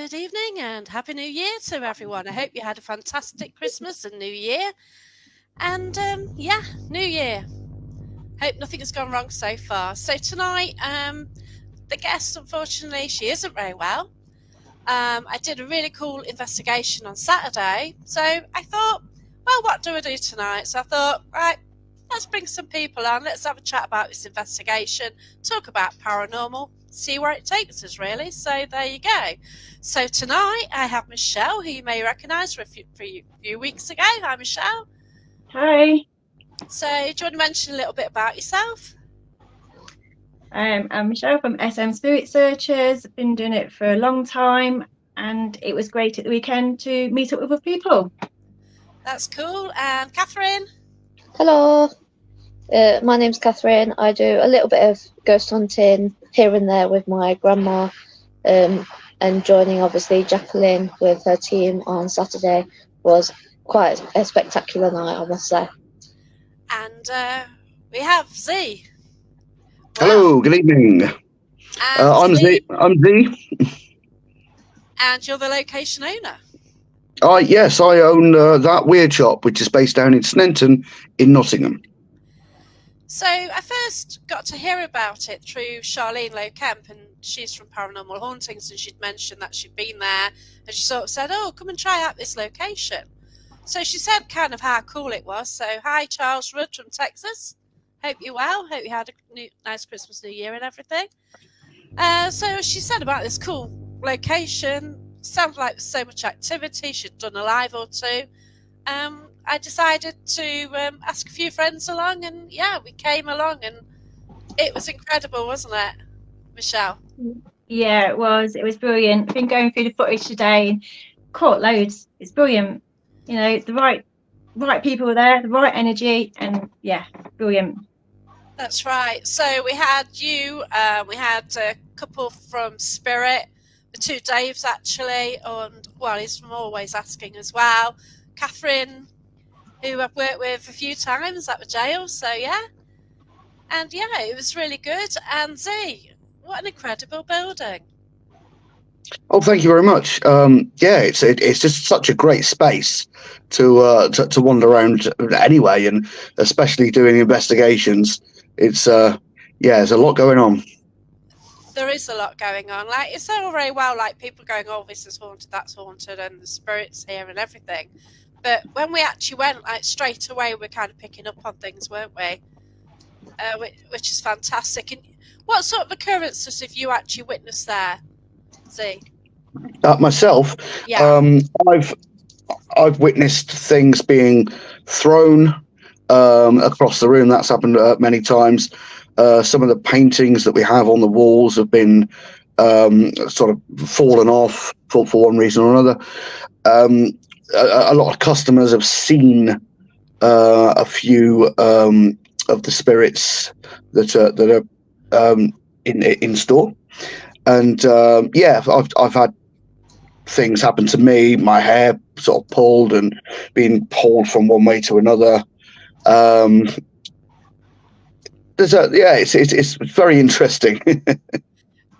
Good evening and Happy New Year to everyone. I hope you had a fantastic Christmas and New Year. And New Year. Hope nothing has gone wrong so far. So tonight, the guest, unfortunately, she isn't very well. I did a really cool investigation on Saturday. So I thought, well, what do I do tonight? So I thought, right, let's bring some people on. Let's have a chat about this investigation, talk about paranormal, see where it takes us, really. So there you go. So tonight I have Michelle, who you may recognise from a few weeks ago. Hi, Michelle. Hi. So do you want to mention a little bit about yourself? I'm Michelle from SM Spirit Searchers. I've been doing it for a long time, and it was great at the weekend to meet up with other people. That's cool. And Catherine? Hello, my name's Catherine. I do a little bit of ghost hunting here and there with my grandma, and joining obviously Jacqueline with her team on Saturday was quite a spectacular night, I must say. And we have Z. Hello, good evening. I'm Z. And you're the location owner. Yes, I own That Weird Shop, which is based down in Sneinton in Nottingham. So I first got to hear about it through Charlene Lowkemp, and she's from Paranormal Hauntings, and she'd mentioned that she'd been there, and she sort of said, oh, come and try out this location. So she said kind of how cool it was. So hi, Charles Rudd from Texas. Hope you're well. Hope you had a nice Christmas, New Year and everything. So she said about this cool location. Sounds like there's so much activity. She'd done a live or two. I decided to ask a few friends along, and yeah, we came along, and it was incredible, wasn't it, Michelle? Yeah, it was. It was brilliant. I've been going through the footage today and caught loads. It's brilliant. You know, the right people were there, the right energy, and yeah, brilliant. That's right. So we had you, we had a couple from Spirit, the two Daves actually, and well, he's from Always Asking as well. Catherine, who I've worked with a few times at the jail, so yeah. And yeah, it was really good. And Z, what an incredible building. Oh, thank you very much. It's just such a great space to wander around anyway, and especially doing investigations. It's there's a lot going on. There is a lot going on. Like, it's all very well, like people going, oh, this is haunted, that's haunted, and the spirits here and everything. But when we actually went, like straight away, we're kind of picking up on things, weren't we? Which is fantastic. And what sort of occurrences have you actually witnessed there, Z? Myself, yeah. I've witnessed things being thrown across the room. That's happened many times. Some of the paintings that we have on the walls have been sort of fallen off for one reason or another. A lot of customers have seen a few of the spirits that are in store, and I've had things happen to me. My hair sort of pulled and being pulled from one way to another. It's very interesting.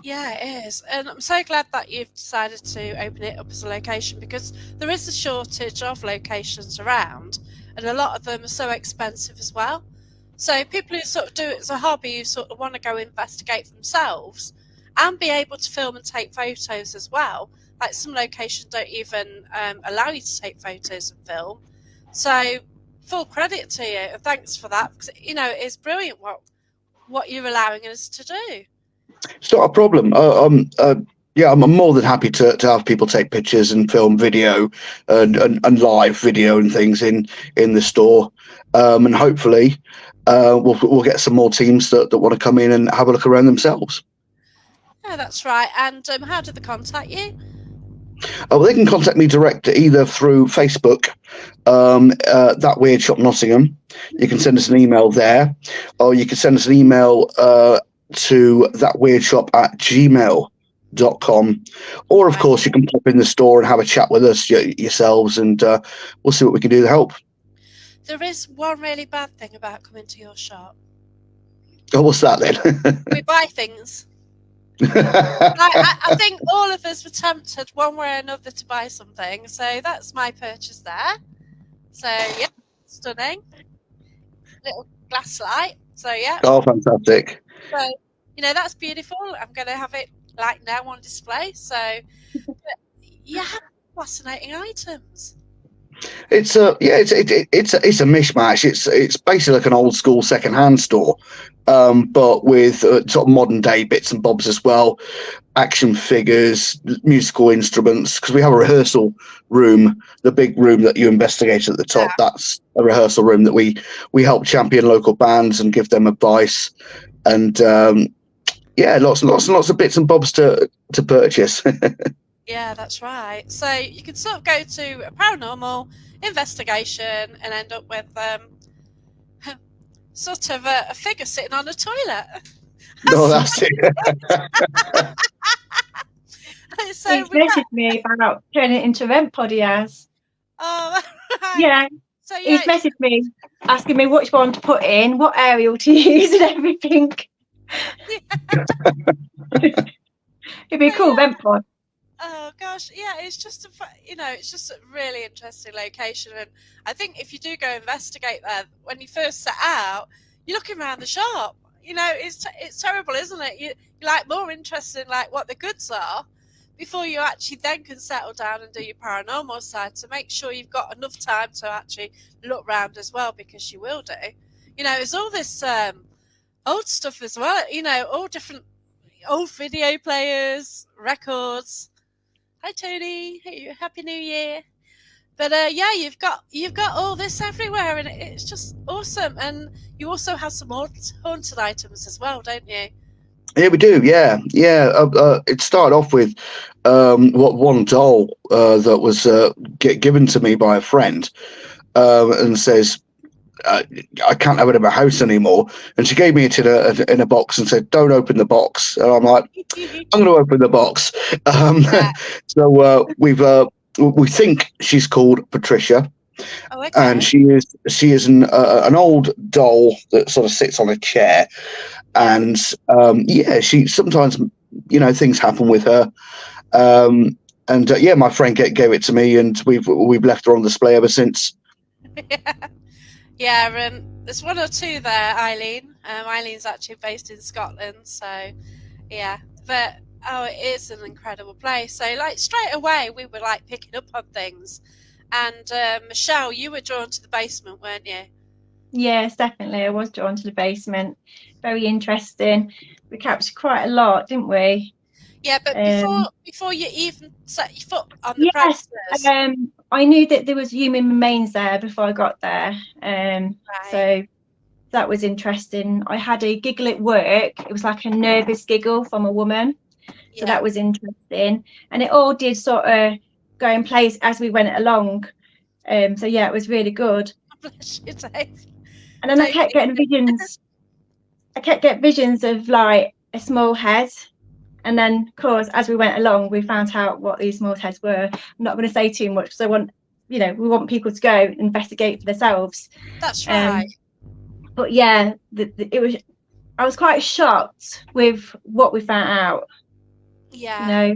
Yeah, it is. And I'm so glad that you've decided to open it up as a location, because there is a shortage of locations around, and a lot of them are so expensive as well. So people who sort of do it as a hobby, who sort of want to go investigate themselves and be able to film and take photos as well. Like some locations don't even allow you to take photos and film. So full credit to you, and thanks for that, because you know it's brilliant what you're allowing us to do. It's not a problem. I'm more than happy to have people take pictures and film video and live video and things in the store, and hopefully we'll get some more teams that want to come in and have a look around themselves. Yeah, that's right. And how do they contact you? Well, they can contact me direct either through Facebook, That Weird Shop Nottingham. You can send us an email there, or you can send us an email to thatweirdshop@gmail.com, or of course you can pop in the store and have a chat with us yourselves, and we'll see what we can do to help. There is one really bad thing about coming to your shop. Oh, what's that then? We buy things. I think all of us were tempted one way or another to buy something, so that's my purchase there. So yeah, stunning little glass light. So yeah, Oh, fantastic. so that's beautiful. I'm going to have it like now on display. So yeah, fascinating items. It's a it's a mishmash. It's basically like an old school second-hand store, but with sort of modern day bits and bobs as well. Action figures, musical instruments. Because we have a rehearsal room, the big room that you investigate at the top. Yeah. That's a rehearsal room that we help champion local bands and give them advice, and yeah, lots and lots of bits and bobs to purchase. Yeah, that's right. So you can sort of go to a paranormal investigation and end up with sort of a figure sitting on a toilet. No, that's it. So He's messaged me about turning it into rent pod, he has. Oh, right. Yeah. So He's messaged me asking me which one to put in, what aerial to use and everything. It'd be a cool rent pod. Oh gosh, yeah, it's just it's just a really interesting location, and I think if you do go investigate there, when you first set out, you're looking around the shop. It's terrible, isn't it? You're like more interested in like what the goods are before you actually then can settle down and do your paranormal side. To make sure you've got enough time to actually look round as well, because you will do. There's all this old stuff as well. All different old video players, records. Hi Tony, happy New Year! But yeah, you've got all this everywhere, and it's just awesome. And you also have some haunted items as well, don't you? Yeah, we do. Yeah. It started off with one doll that was given to me by a friend, and says, I can't have it in my house anymore. And she gave me it in a box and said, "Don't open the box." And I'm like, "I'm going to open the box." Yeah. So we think she's called Patricia, Oh, okay. and she is an old doll that sort of sits on a chair, and yeah, she sometimes things happen with her. And yeah, my friend gave it to me, and we've left her on display ever since. Yeah, and there's one or two there, Eileen. Eileen's actually based in Scotland, so yeah. But it is an incredible place. So like straight away, we were like picking up on things. And Michelle, you were drawn to the basement, weren't you? Yes, definitely. I was drawn to the basement. Very interesting. We captured quite a lot, didn't we? Yeah, but before you even set your foot on the premises. I knew that there was human remains there before I got there. Right. So that was interesting. I had a giggle at work. It was like a nervous giggle from a woman. So that was interesting. And it all did sort of go in place as we went along. So yeah, it was really good. Bless you, Dave. And then I kept getting visions. I kept getting visions of like a small head. And then, of course, as we went along, we found out what these small heads were. I'm not going to say too much because we want people to go and investigate for themselves. That's right. But yeah, I was quite shocked with what we found out. Yeah.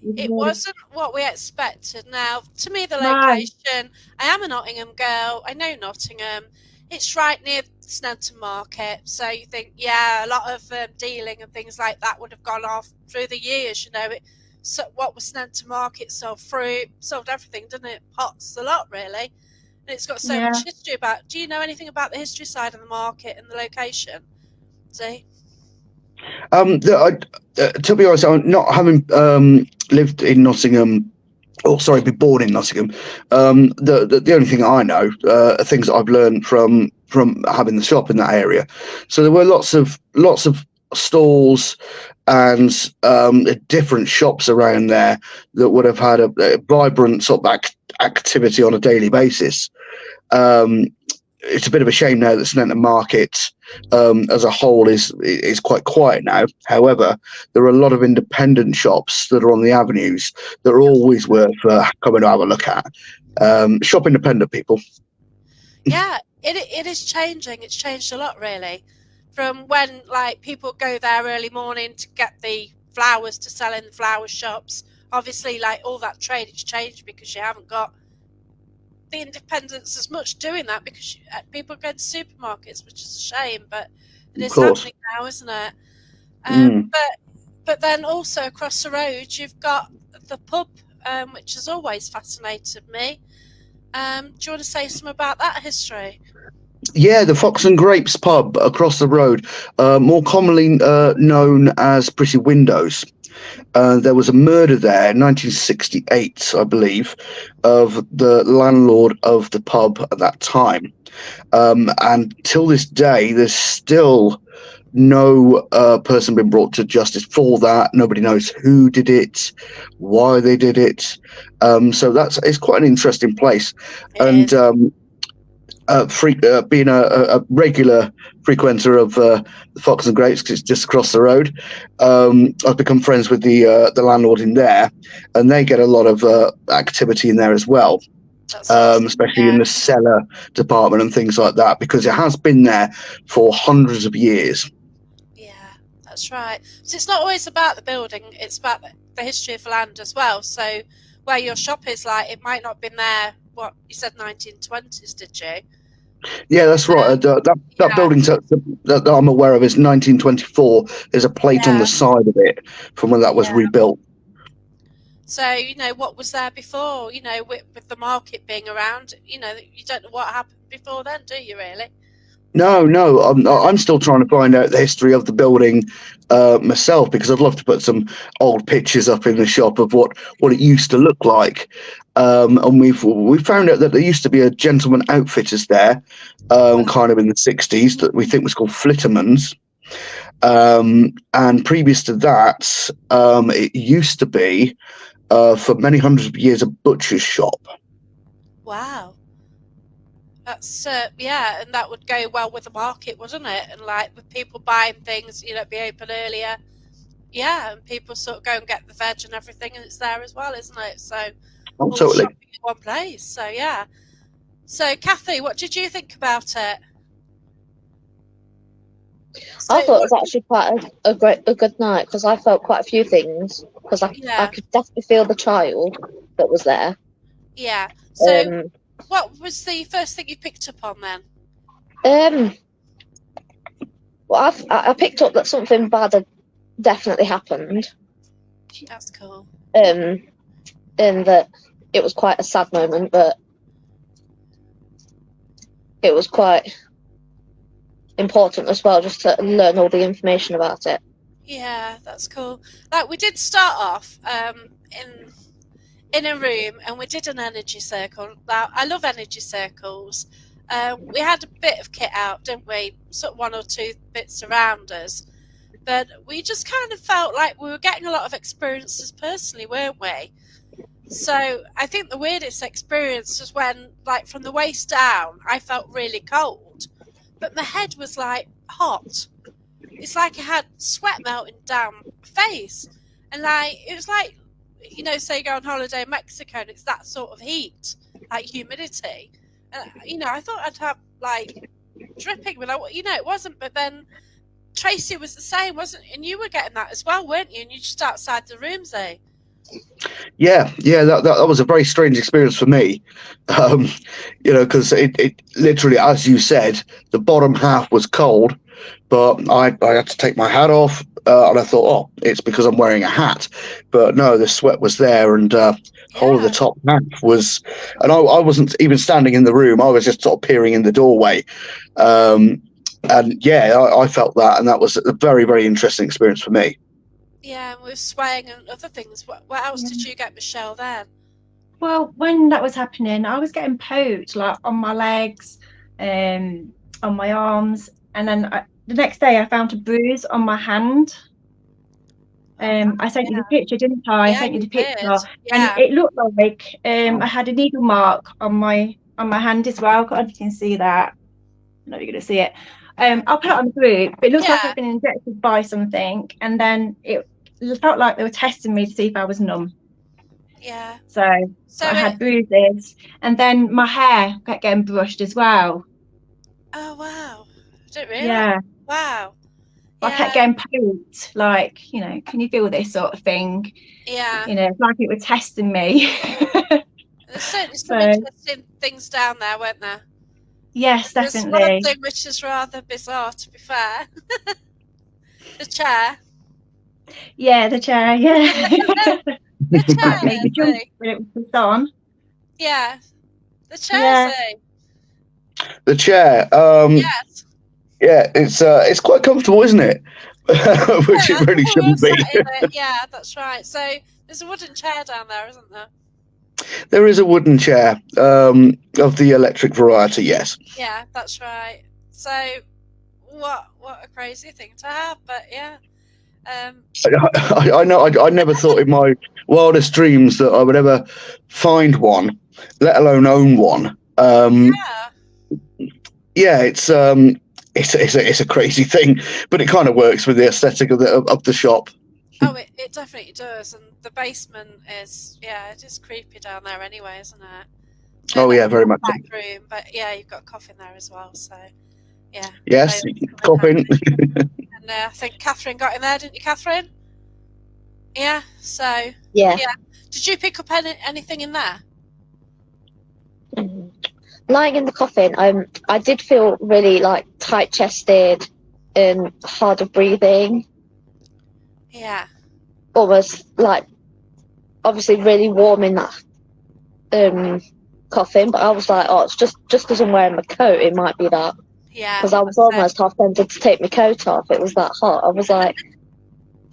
It wasn't what we expected. Now, to me, the location, I am a Nottingham girl. I know Nottingham. It's right near Snelton Market. So you think, yeah, a lot of dealing and things like that would have gone off through the years. So what was Snelton Market? Sold fruit, sold everything, didn't it? Pots, a lot, really. And it's got so much history about. Do you know anything about the history side of the market and the location? See? To be honest, I'm not having lived in Nottingham. Oh, sorry, been born in Nottingham. The only thing I know are things that I've learned from having the shop in that area. So there were lots of stalls and different shops around there that would have had a vibrant sort of activity on a daily basis. It's a bit of a shame now that Snelton Market as a whole is quite quiet now. However, there are a lot of independent shops that are on the avenues that are always worth coming to have a look at. Shop independent, people. Yeah, it is changing. It's changed a lot, really. from when like people go there early morning to get the flowers to sell in the flower shops. Obviously, like all that trade, it's changed because you haven't got the independents as much doing that because people go to supermarkets, which is a shame, but it Of is course. happening now, isn't it? Mm. But then also across the road, you've got the pub, which has always fascinated me. Do you want to say something about that history? Yeah, the Fox and Grapes pub across the road, more commonly known as Pretty Windows. There was a murder there in 1968, I believe, of the landlord of the pub at that time. And till this day, there's still no person been brought to justice for that. Nobody knows who did it, why they did it. So it's quite an interesting place. And being a regular frequenter of the Fox and Grapes, because it's just across the road, I've become friends with the landlord in there, and they get a lot of activity in there as well. Awesome. Especially in the cellar department and things like that, because it has been there for hundreds of years. Yeah, that's right. So it's not always about the building, it's about the history of the land as well. So where your shop is, like, it might not have been there, what, you said 1920s, did you? Yeah, that's right. That building that I'm aware of is 1924. There's a plate on the side of it from when that was rebuilt. So, what was there before, with the market being around, you don't know what happened before then, do you really? No, I'm still trying to find out the history of the building myself, because I'd love to put some old pictures up in the shop of what it used to look like. And we found out that there used to be a gentleman outfitters there, kind of in the 60s, that we think was called Flitterman's. And previous to that, it used to be, for many hundreds of years, a butcher's shop. Wow. That's and that would go well with the market, wouldn't it? And like with people buying things, be open earlier. Yeah, and people sort of go and get the veg and everything, and it's there as well, isn't it? So all Totally. shopping in one place. So yeah. So Kathy, what did you think about it? I thought it was actually quite a good night, because I felt quite a few things, because I could definitely feel the child that was there. Yeah. So what was the first thing you picked up on then? Well, I picked up that something bad had definitely happened. That's cool. And that it was quite a sad moment, but it was quite important as well, just to learn all the information about it. Yeah, that's cool. Like, we did start off in a room, and we did an energy circle. Now, I love energy circles. We had a bit of kit out, didn't we? Sort of one or two bits around us. But we just kind of felt like we were getting a lot of experiences personally, weren't we? So I think the weirdest experience was when, like, from the waist down, I felt really cold, but my head was, like, hot. It's like I had sweat melting down my face. And, like, it was like, say you go on holiday in Mexico and it's that sort of heat, like humidity. And, I thought I'd have, like, dripping, but, it wasn't. But then Tracy was the same, wasn't it? And you were getting that as well, weren't you? And you just outside the rooms, eh? Yeah, that was a very strange experience for me, because it literally, as you said, the bottom half was cold, but I had to take my hat off, and I thought, oh, it's because I'm wearing a hat, but no, the sweat was there, and whole of the top half was, and I wasn't even standing in the room, I was just sort of peering in the doorway, and I felt that, and that was a very, very interesting experience for me. Yeah, and with swaying and other things. What else did you get, Michelle, then? Well, when that was happening, I was getting poked, like, on my legs, on my arms, and then the next day I found a bruise on my hand. I sent you the picture, didn't I? I sent you the picture, and it looked like I had a needle mark on my hand as well. I don't know if you can see that. I know you're going to see it. I'll put it on the group. But it looks like I've been injected by something, and then it felt like they were testing me to see if I was numb. Yeah. So I had bruises, and then my hair kept getting brushed as well. Oh wow! I don't really. Yeah. Wow. I kept getting poked, like, you know, can you feel this sort of thing? Yeah. You know, it's like it was testing me. There's certainly some So, interesting things down there, weren't there? yes, There's one definitely. thing which is rather bizarre, to be fair. The chair. Yeah, the chair, yeah. The That made me chair, jump when it was put on. yeah. The chair, Yeah. The chair. Yes. Yeah, it's quite comfortable, isn't it? Which it really We're all shouldn't be. sat in it. Yeah, that's right. So there's a wooden chair down there, isn't there? There is a wooden chair of the electric variety. Yes. Yeah, that's right. So what a crazy thing to have, but yeah. I know. I never thought in my wildest dreams that I would ever find one, let alone own one. Yeah. Yeah, it's a crazy thing, but it kind of works with the aesthetic of the shop. Oh, it definitely does. And the basement is, yeah, it is creepy down there anyway, isn't it? Oh yeah, very much. Back room, but yeah, you've got a coffin there as well. So yeah. Yes, coffin. And I think Catherine got in there, didn't you, Catherine? Yeah. So Yeah. Did you pick up anything in there? Lying in the coffin, I did feel really like tight chested and hard of breathing. Yeah. Almost like obviously really warm in that coffin, but I was like, oh, it's just because I'm wearing my coat, it might be that. Yeah. Because I was almost half tempted to take my coat off. It was that hot. I was like,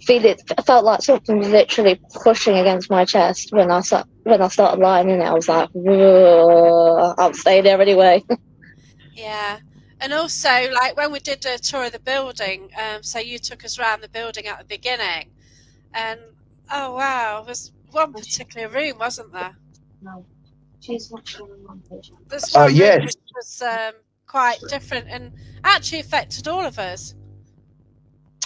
I felt like something was literally pushing against my chest when I started lying in it. I was like, I'm staying there anyway. Yeah. And also, like when we did a tour of the building, so you took us around the building at the beginning, and oh wow, there was one particular room, wasn't there? No, she's not showing one picture. This one room Yes. which was quite different and actually affected all of us.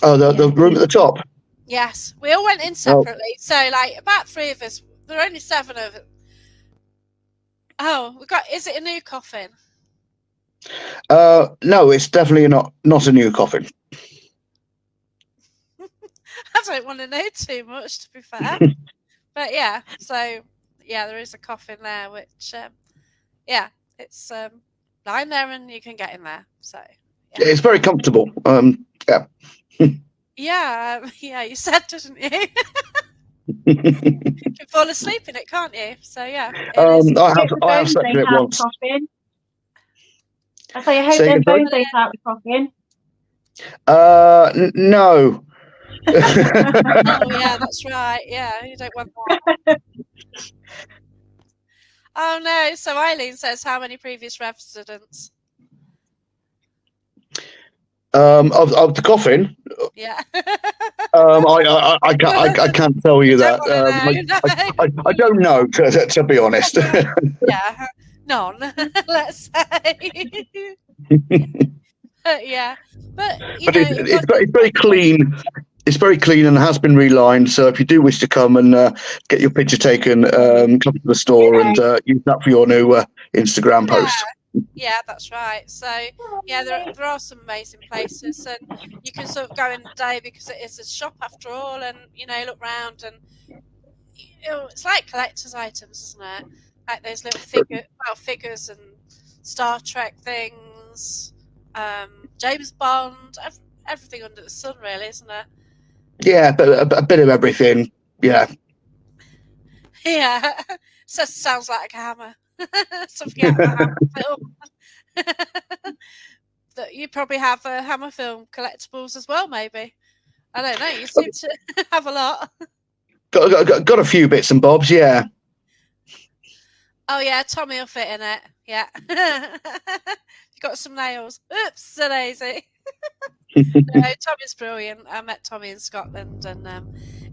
Oh, the room at the top. Yes, we all went in separately. So, like, about 3 of us. There were only 7 of us. Oh, we got. Is it a new coffin? No, it's definitely not a new coffin. I don't want to know too much, to be fair. But yeah, so yeah, there is a coffin there, which yeah, it's lying there and you can get in there. So yeah. It's very comfortable. Yeah. Yeah, you said, didn't you? You can fall asleep in it, can't you? So yeah. I have slept in it once. I say, I hope them bones ain't out the coffin. No. Oh yeah, that's right. Yeah, you don't want that. Oh no. So Eileen says, how many previous residents? Of the coffin. Yeah. I can't tell you that. I don't know, to be honest. Yeah, none. Let's say. Yeah, but it's very clean. It's very clean and has been relined. So if you do wish to come and get your picture taken, come to the store and use that for your new Instagram post. Yeah, that's right. So yeah, there are some amazing places, and you can sort of go in the day because it is a shop after all, and look round, and it's like collector's items, isn't it? Like those little figures and Star Trek things, James Bond, everything under the sun, really, isn't it? Yeah, but a bit of everything. Yeah. Yeah. So sounds like a hammer. Something out of a Hammer film. You probably have Hammer film collectibles as well, maybe. I don't know. You seem to have a lot. Got a few bits and bobs, yeah. Oh yeah, Tommy will fit in it. Yeah. You got some nails. Oops, daisy. No, Tommy's brilliant. I met Tommy in Scotland, and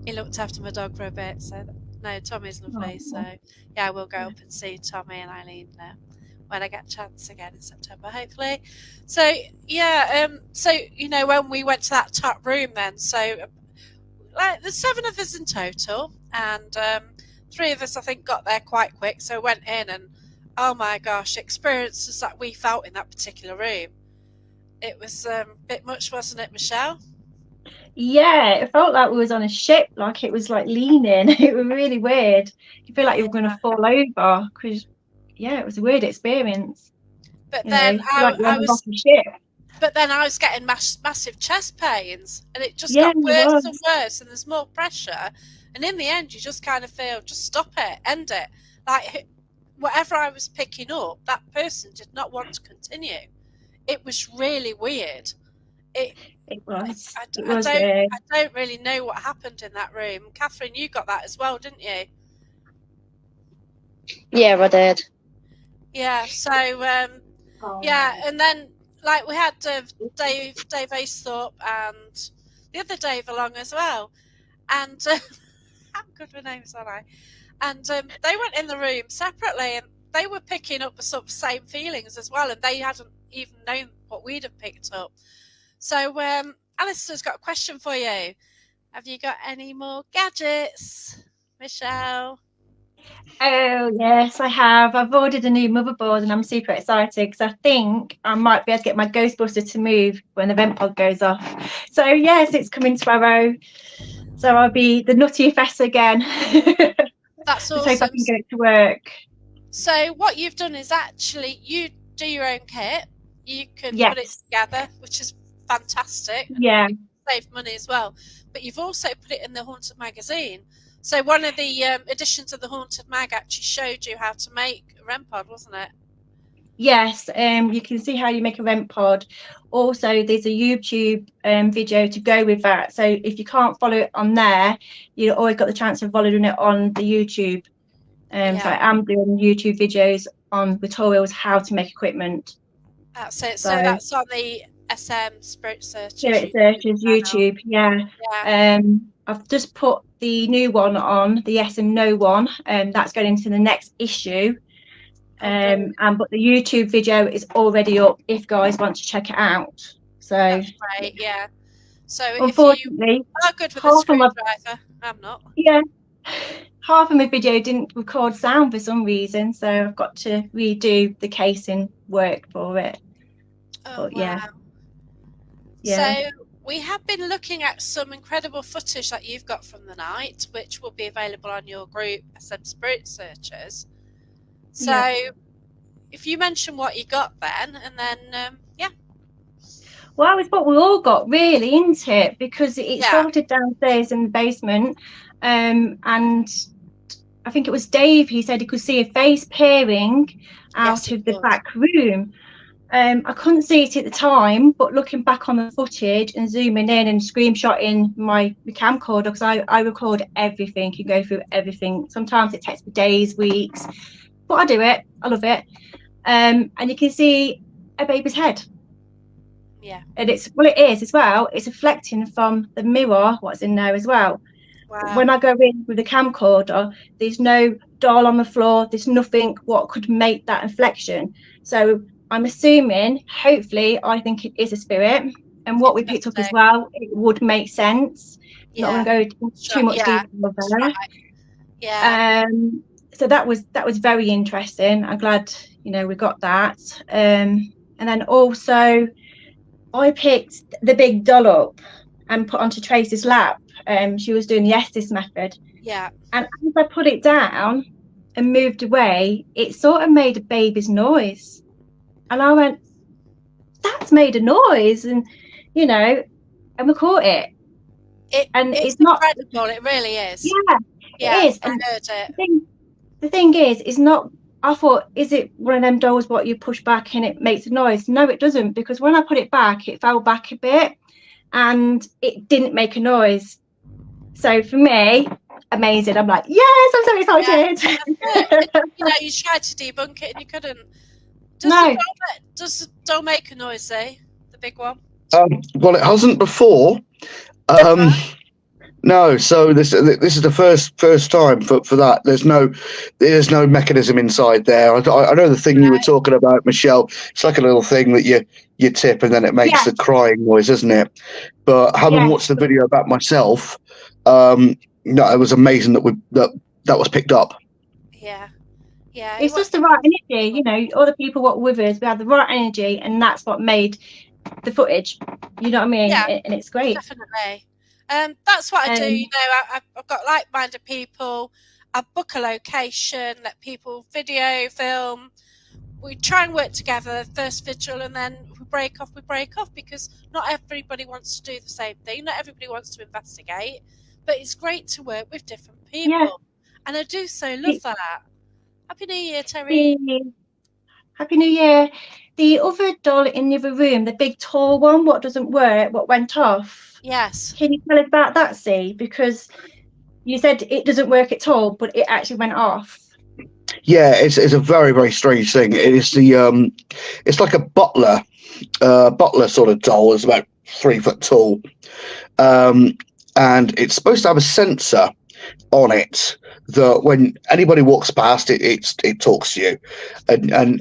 he looked after my dog for a bit. So no, Tommy's lovely. So yeah, we'll go up and see Tommy and Eileen when I get a chance again in September, hopefully. So yeah, so when we went to that top room, then there's 7 of us in total, and 3 of us I think got there quite quick. So went in, and oh my gosh, experiences that we felt in that particular room. It was a bit much, wasn't it, Michelle? Yeah, it felt like we was on a ship, like it was like leaning. It was really weird. You feel like you were going to fall over because, yeah, it was a weird experience. But You know, then you feel like you're I on off was, a ship. but then I was getting massive chest pains, and it just Yeah, got it worse and was. worse, and there's more pressure. And in the end, you just kind of feel, just stop it, end it. Like whatever I was picking up, that person did not want to continue. It was really weird. It, It was. I, It I was don't, weird. I don't really know what happened in that room. Catherine, you got that as well, didn't you? Yeah, I did. Yeah. So, yeah, and then like we had Dave Aesthorpe and the other Dave along as well, and how good with names are I? And they went in the room separately, and they were picking up the sort of same feelings as well, and they hadn't even known what we'd have picked up. So, Alistair's got a question for you. Have you got any more gadgets, Michelle? Oh, yes, I have. I've ordered a new motherboard and I'm super excited because I think I might be able to get my Ghostbuster to move when the vent pod goes off. So, yes, it's coming tomorrow. So I'll be the nutty FS again. That's Just hope I awesome. can get it to work. So what you've done is actually you do your own kit. You can put it Yes. together, which is fantastic. Yeah. You save money as well. But you've also put it in the Haunted magazine. So one of the editions of the Haunted mag actually showed you how to make a REM pod, wasn't it? Yes, you can see how you make a vent pod. Also, there's a YouTube video to go with that. So if you can't follow it on there, you always got the chance of following it on the YouTube. So I am doing YouTube videos on tutorials how to make equipment. That's it. So So that's on the SM Spirit Searchers Spirit YouTube Searchers channel. YouTube, yeah. Yeah. I've just put the new one on, the Yes and No one, and that's going into the next issue. Brilliant. But the YouTube video is already up if guys want to check it out. So That's great. Yeah. So if you unfortunately, are good with a half of my screwdriver, I'm not. half of my video didn't record sound for some reason, so I've got to redo the casing work for it. Oh, But wow. yeah. So we have been looking at some incredible footage that you've got from the night, which will be available on your group, SM Spirit Searchers. So if you mention what you got then, and then, Well, it's what we all got really, isn't it? Because it started downstairs in the basement, and I think it was Dave, he said he could see a face peering out of the back room. I couldn't see it at the time, but looking back on the footage and zooming in and screenshotting my camcorder, because I record everything and go through everything. Sometimes it takes me days, weeks, but I do it. I love it. And you can see a baby's head. Yeah. And it is as well. It's reflecting from the mirror what's in there as well. Wow. When I go in with the camcorder, there's no doll on the floor. There's nothing what could make that inflection. So I'm assuming, hopefully, I think it is a spirit. And what we picked up as well, it would make sense. Yeah. Not going to go into too much detail there. Right. Yeah. So that was very interesting. I'm glad we got that. And then also, I picked the big doll up and put onto Tracy's lap. She was doing the Estes method. Yeah. And as I put it down and moved away, it sort of made a baby's noise. And I went, that's made a noise. And, and we caught it. It's not incredible. It really is. Yeah, it is. I heard it. The thing is not, I thought, is it one of them dolls what you push back and it makes a noise? No, it doesn't, because when I put it back, it fell back a bit and it didn't make a noise. So for me, amazing. I'm like, yes, I'm so excited. Yeah, you tried to debunk it and you couldn't. Does the doll make a noise, though? The big one? Well, it hasn't before. No, so this is the first time for that. There's no mechanism inside there. I know the thing you were talking about, Michelle. It's like a little thing that you tip and then it makes the crying noise, isn't it? But having watched the video about myself, no, it was amazing that was picked up. Yeah. It's just the right energy, all the people what with us, we had the right energy, and that's what made the footage. You know what I mean? Yeah, And it's great. definitely. That's what I do. You know, I've got like-minded people. I book a location, let people video, film. We try and work together, first vigil, and then we break off, because not everybody wants to do the same thing. Not everybody wants to investigate, but it's great to work with different people. Yeah. And I do so love that. Happy New Year, Terry. Happy New Year. The other doll in the other room, the big tall one, what doesn't work, what went off? Yes. Can you tell us about that, See? Because you said it doesn't work at all, but it actually went off. Yeah, it's a very, very strange thing. It is it's like a butler sort of doll. It's about 3 foot tall, and it's supposed to have a sensor on it that when anybody walks past it talks to you, and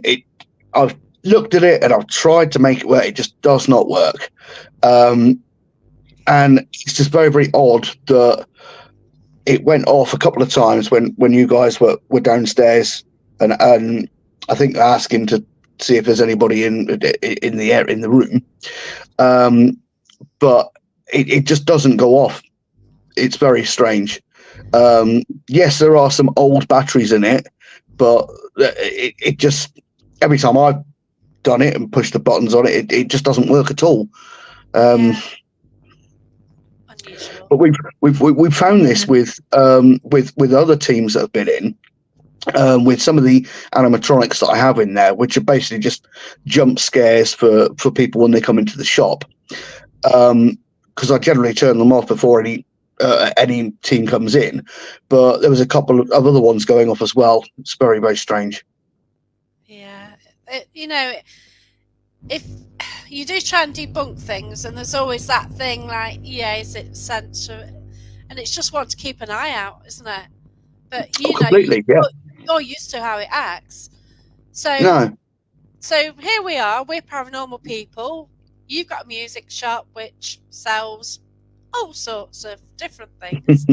I've looked at it and I've tried to make it work. It just does not work, and it's just very, very odd that it went off a couple of times when you guys were downstairs, and I think asking to see if there's anybody in the room, but it just doesn't go off. It's very strange. Yes, there are some old batteries in it, but it just, every time I've done it and pushed the buttons on it, it just doesn't work at all. Unusual. But we've found this with other teams that have been in, with some of the animatronics that I have in there, which are basically just jump scares for people when they come into the shop. Because I generally turn them off before any team comes in, but there was a couple of other ones going off as well. It's very, very strange. Yeah, if you do try and debunk things, and there's always that thing like, is it censor? And it's just one to keep an eye out, isn't it? But Completely, you're used to how it acts. So here we are. We're paranormal people. You've got a music shop which sells all sorts of different things.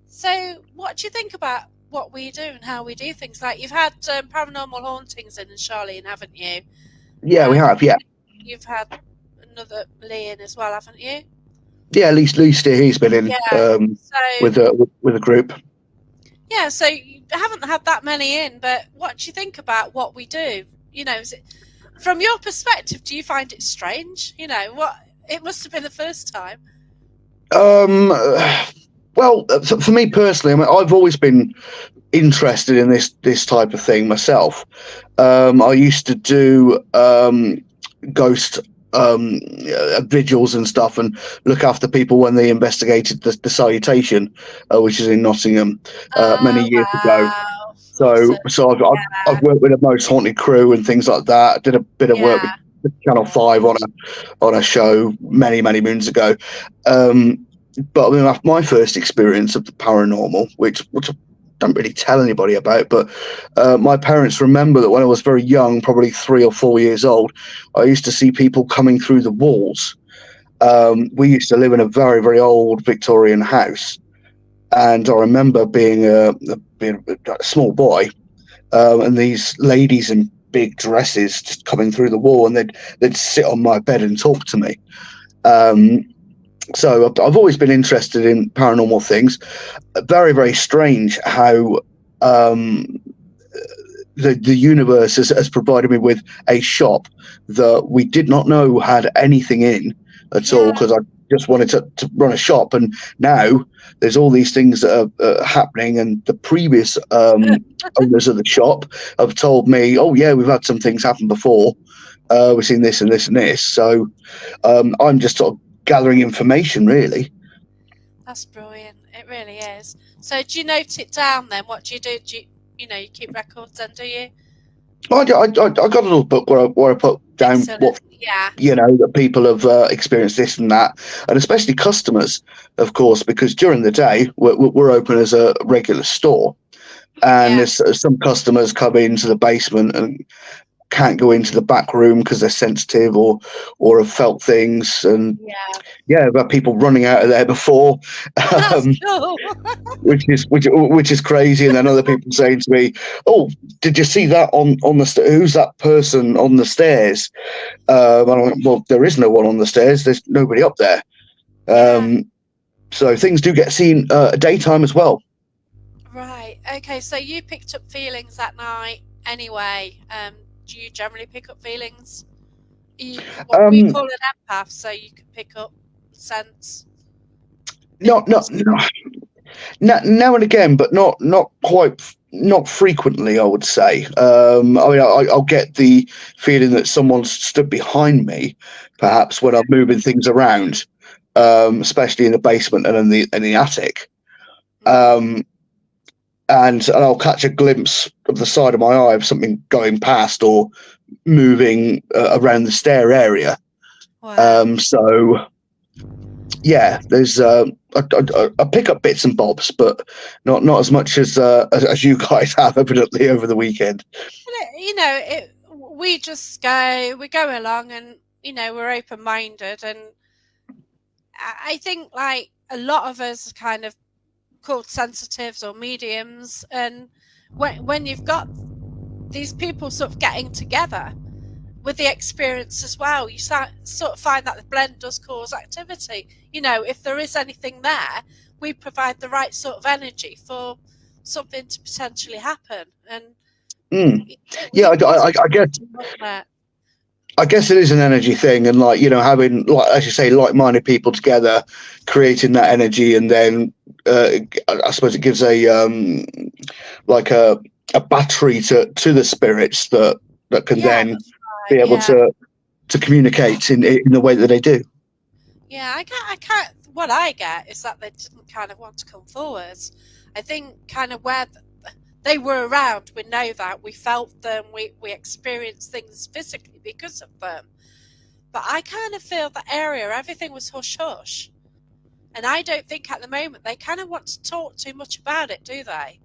So what do you think about what we do and how we do things? Like, you've had Paranormal Hauntings in Charlene, haven't you? Yeah, we have. Yeah, you've had another Lee in as well, haven't you? Yeah, at least he's been in with a group. Yeah, so you haven't had that many in, but what do you think about what we do? Is it, from your perspective, do you find it strange? What it must have been the first time. Well, for me personally, I mean, I've always been interested in this type of thing myself. I used to do ghost vigils and stuff, and look after people when they investigated the Salutation, which is in Nottingham, many years ago. So I've worked with a Most Haunted crew and things like that. I did a bit of work with Channel 5 on a show many moons ago. But I mean, my first experience of the paranormal, which I don't really tell anybody about, but my parents remember that when I was very young, probably 3 or 4 years old, I used to see people coming through the walls. We used to live in a very, very old Victorian house, and I remember being a small boy, and these ladies in big dresses just coming through the wall, and they'd sit on my bed and talk to me. So I've always been interested in paranormal things. Very, very strange how the universe has provided me with a shop that we did not know had anything in at all, because I just wanted to run a shop, and now there's all these things that are happening, and the previous owners of the shop have told me, oh yeah, we've had some things happen before, we've seen this and this and this. So I'm just sort of gathering information, really. That's brilliant. It really is. So do you note it down then? What do you do? You keep records then, do you? I got a little book where I put down what that people have experienced this and that, and especially customers, of course, because during the day we're open as a regular store, and there's some customers come into the basement, and can't go into the back room because they're sensitive or have felt things. And yeah, about people running out of there before, That's cool. which is crazy. And then other people saying to me, "Oh, did you see that on the who's that person on the stairs?" And I'm like, "Well, there is no one on the stairs. There's nobody up there." So things do get seen daytime as well. Right. Okay. So you picked up feelings that night anyway. Do you generally pick up feelings? What we call an empath, so you can pick up sense. Not now and again, but not frequently, I would say. I mean, I'll get the feeling that someone's stood behind me, perhaps when I'm moving things around, especially in the basement and in the attic. And I'll catch a glimpse of the side of my eye of something going past or moving around the stair area. Wow. So yeah, there's I pick up bits and bobs, but not as much as you guys have evidently over the weekend. You know, we just go along, and you know, we're open minded, and I think like a lot of us are kind of called sensitives or mediums, and when you've got these people sort of getting together with the experience as well, you sort of find that the blend does cause activity. You know, if there is anything there, we provide the right sort of energy for something to potentially happen. And yeah, I guess it is an energy thing, and like, you know, having, like, as you say, like-minded people together, creating that energy, and then I suppose it gives a like a battery to the spirits that can then be able to communicate in the way that they do. Yeah, I can't. What I get is that they didn't kind of want to come forward. I think kind of where they were around, we know that, we felt them, we experienced things physically because of them. But I kind of feel that area, everything was hush hush, and I don't think at the moment they kind of want to talk too much about it, do they?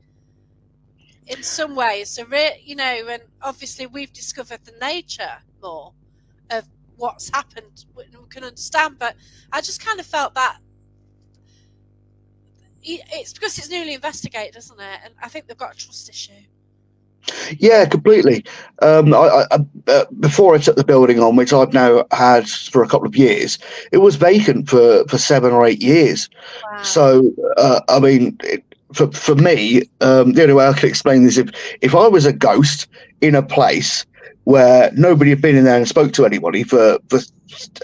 In some ways, so you know, and obviously we've discovered the nature more of what's happened, we can understand. But I just kind of felt that it's because it's newly investigated, isn't it? And I think they've got a trust issue. Yeah, completely. Before I took the building on, which I've now had for a couple of years, it was vacant for 7 or 8 years. Wow. So, I mean, for me, the only way I can explain this, if I was a ghost in a place where nobody had been in there and spoke to anybody for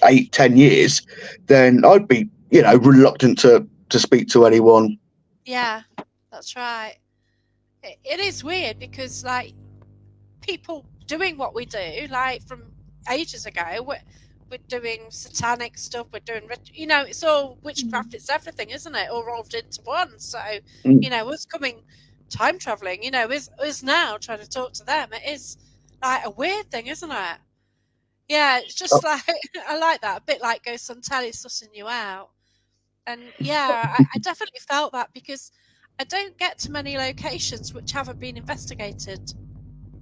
8-10 years, then I'd be, you know, reluctant to speak to anyone. Yeah, that's right. It is weird because, like, people doing what we do, like from ages ago, we're doing satanic stuff, we're doing, you know, it's all witchcraft, it's everything, isn't it? All rolled into one. So, you know, us coming time traveling, you know, is now trying to talk to them. It is like a weird thing, isn't it? Yeah, it's just like, I like that, a bit like Ghost on Telly sussing you out. And yeah, I definitely felt that because I don't get to many locations which haven't been investigated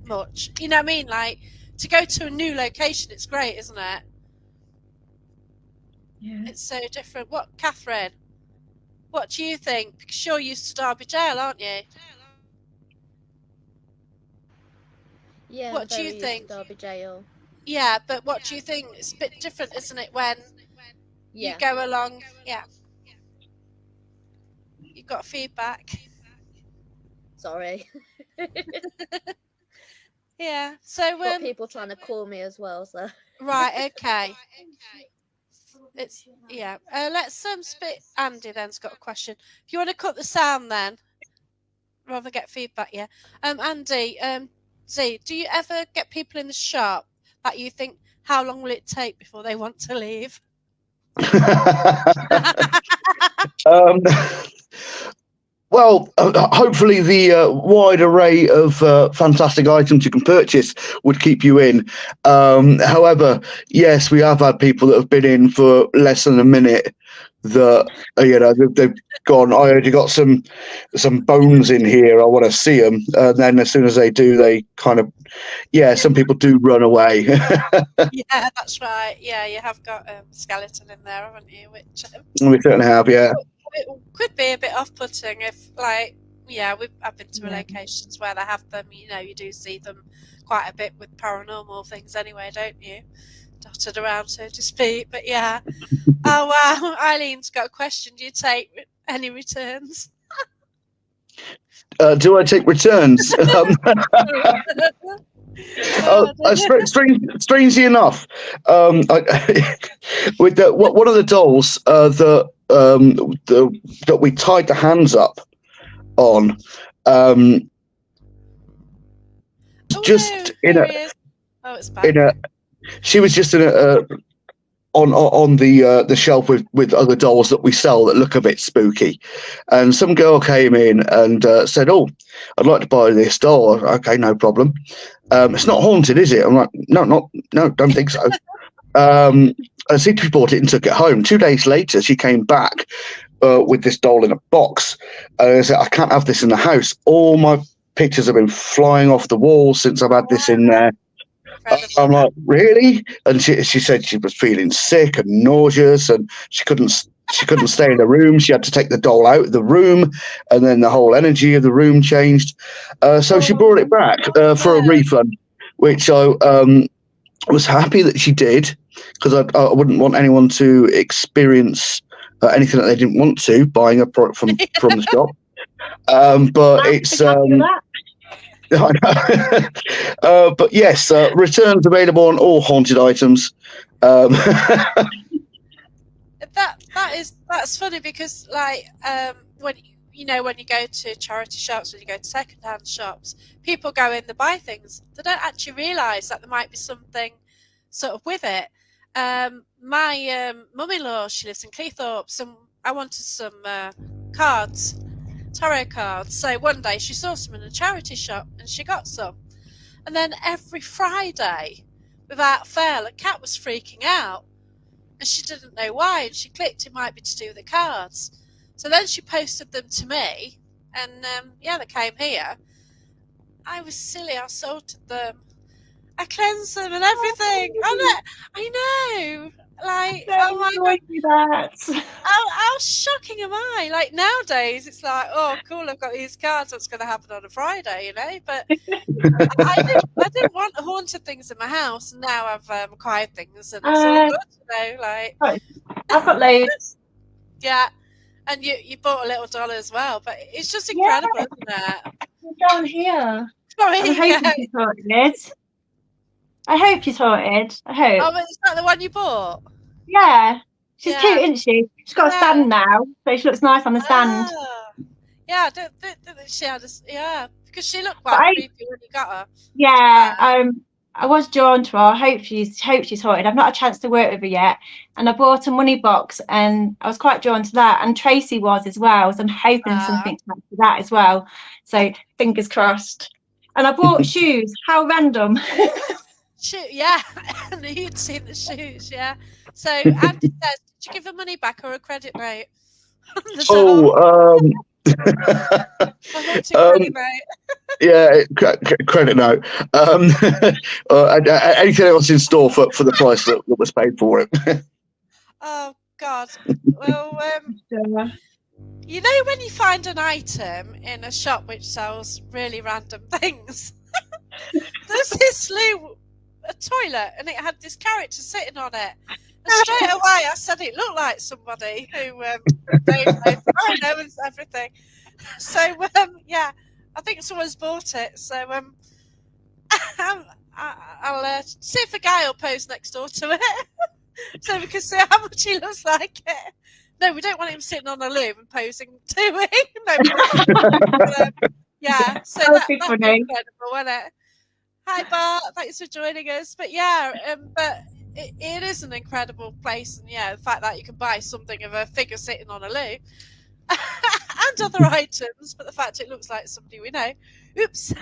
much. You know what I mean? Like, to go to a new location, it's great, isn't it? Yeah. It's so different. What, Catherine? What do you think? Because you're used to Derby Jail, aren't you? Yeah, What do you think? Derby Jail. Yeah, but what do you think? It's a bit different, isn't it, when you go along? Yeah. You've got feedback. Sorry. Yeah. So got people trying to call me as well. So right. Okay. It's let's spit. Andy then's got a question. If you want to cut the sound, then rather get feedback. Yeah. Andy. Z, do you ever get people in the shop that you think, how long will it take before they want to leave? Well, hopefully the wide array of fantastic items you can purchase would keep you in. However, yes, we have had people that have been in for less than a minute that they've gone. I heard you got some bones in here. I want to see them. And then as soon as they do, they kind of some people do run away. Yeah, that's right. Yeah, you have got a skeleton in there, haven't you? Which We certainly have, yeah. it could be a bit off-putting if, like, I've been to locations where they have them. You do see them quite a bit with paranormal things anyway, don't you? Dotted around, so to speak. But yeah. Oh wow, Eileen's got a question. Do you take any returns? Do I take returns? Strangely enough, with one of the dolls that we tied the hands up on, she was just on the shelf with other dolls that we sell that look a bit spooky, and some girl came in and said, "Oh, I'd like to buy this doll." Okay, no problem. It's not haunted, is it? I'm like, no, don't think so. I seemed to be bought it and took it home. 2 days later, she came back with this doll in a box. I said, "I can't have this in the house. All my pictures have been flying off the wall since I've had this in there." I'm like, "Really?" And she said she was feeling sick and nauseous, and she couldn't stay in the room. She had to take the doll out of the room, and then the whole energy of the room changed. So she brought it back for a refund, which I was happy that she did, because I wouldn't want anyone to experience anything that they didn't want to buying a product from the shop. But it's. I know. But yes, returns available on all haunted items. That's funny because, like, when you go to charity shops, when you go to second-hand shops, people go in to buy things. They don't actually realise that there might be something sort of with it. My mum-in-law, she lives in Cleethorpes, and I wanted some cards. Tarot cards. So one day she saw some in a charity shop and she got some. And then every Friday, without fail, a cat was freaking out. And she didn't know why. And she clicked it might be to do with the cards. So then she posted them to me. And they came here. I was silly. I sorted them. I cleansed them and everything. I know. Like, oh my God. How shocking am I? Like, nowadays, it's like, oh, cool, I've got these cards. What's going to happen on a Friday, But I didn't want haunted things in my house, and now I've acquired things, and it's all good, like. I've got loads. Yeah, and you bought a little doll as well, but it's just incredible, isn't it? Down here. I hope you sorted. I hope. Oh, but is that the one you bought? Yeah. She's cute, isn't she? She's got a stand now, so she looks nice on the stand. Yeah, she had because she looked quite creepy when you got her. Yeah, I was drawn to her. I hope she's sorted. I've not had a chance to work with her yet, and I bought a money box, and I was quite drawn to that. And Tracy was as well, so I'm hoping something to add to that as well. So fingers crossed. And I bought shoes. How random. Yeah, and you'd seen the shoes, yeah. So Andy says, did you give her money back or a credit note? Credit note. Anything else in store for the price that was paid for it? Oh God. Well, when you find an item in a shop which sells really random things, there's this a toilet, and it had this character sitting on it. And straight away, I said it looked like somebody who knows everything. So I think someone's bought it. So I'll see if a guy will pose next door to it, so we can see how much he looks like it. No, we don't want him sitting on a loom and posing to it. So that'd be funny. Incredible, wouldn't it? Hi Bart, thanks for joining us. But but it is an incredible place, and the fact that you can buy something of a figure sitting on a loom and other items, but the fact it looks like somebody we know. Oops.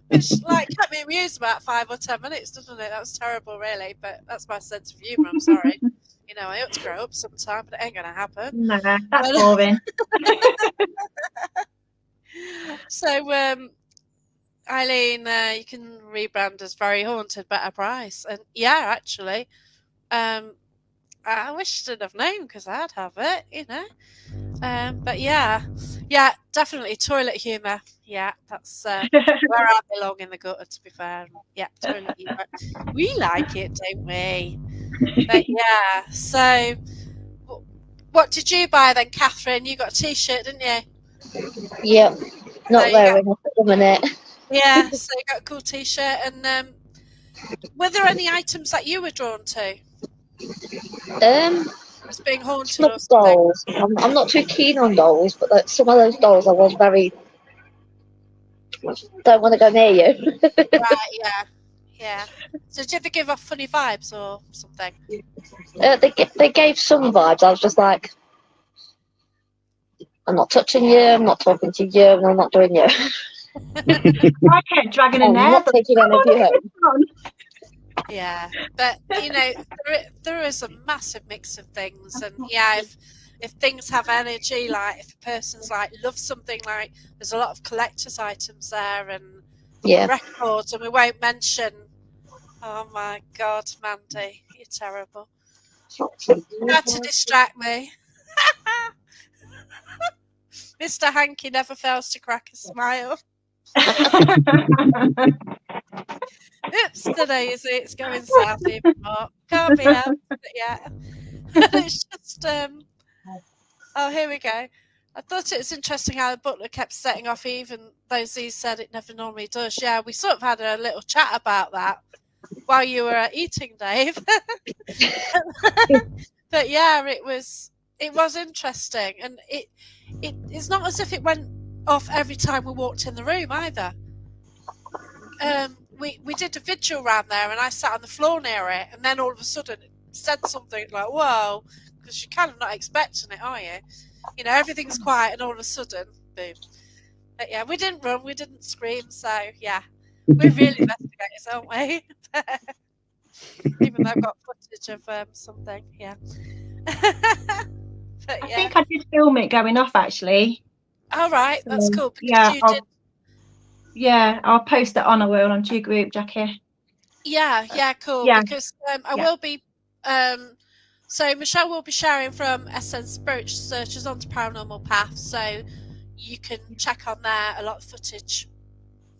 Which like kept me amused about 5 or 10 minutes, doesn't it? That was terrible, really. But that's my sense of humour. I'm sorry. You know, I ought to grow up sometime, but it ain't gonna happen. No, that's But- boring. So, Eileen, you can rebrand as Very Haunted, better price. And yeah, actually, I wish I'd have known because I'd have it, you know. But yeah, definitely toilet humour. Yeah, that's where I belong in the gutter. To be fair, yeah, toilet humour. We like it, don't we? But yeah, so what did you buy then, Catherine? You got a T-shirt, didn't you? Yep, So not you wearing it at the minute. yeah, so you got a cool T-shirt. And were there any items that you were drawn to as being haunted or Not something? dolls. I'm not too keen on dolls, but like, some of those dolls I was very don't want to go near you. Right, yeah. So did they give off funny vibes or something? They gave some vibes. I was just like, I'm not touching you. I'm not talking to you. And I'm not doing you. I kept dragging her I'm nails. not taking any of you home. Yeah, but you know, there is a massive mix of things, and yeah, if things have energy, like if a person's like loves something, like there's a lot of collector's items there and Yeah. records, and we won't mention. Oh my God, Mandy, you're terrible. How to distract me. Mr. Hanky never fails to crack a smile. Oops, today is it's going south even more. Can't be helped. But yeah, it's just oh, here we go. I thought it was interesting how the butler kept setting off even though Z said it never normally does. Yeah, we sort of had a little chat about that while you were eating, Dave. But yeah, it was interesting, and it's not as if it went off every time we walked in the room either. We did a vigil around there, and I sat on the floor near it, and then all of a sudden it said something like "whoa," because you're kind of not expecting it, are you? You know, everything's quiet, and all of a sudden, boom. But yeah, we didn't run, we didn't scream, so yeah, we're really investigators, aren't we? Even though I've got footage of something, yeah. But I yeah. think I did film it going off actually. All right, that's cool. Because Yeah, you did. I'll post it on. I will on G Group, Jackie. Yeah, cool. Yeah. Because I will be. So Michelle will be sharing from SN Spiritual Searchers onto Paranormal Path, so you can check on there a lot of footage.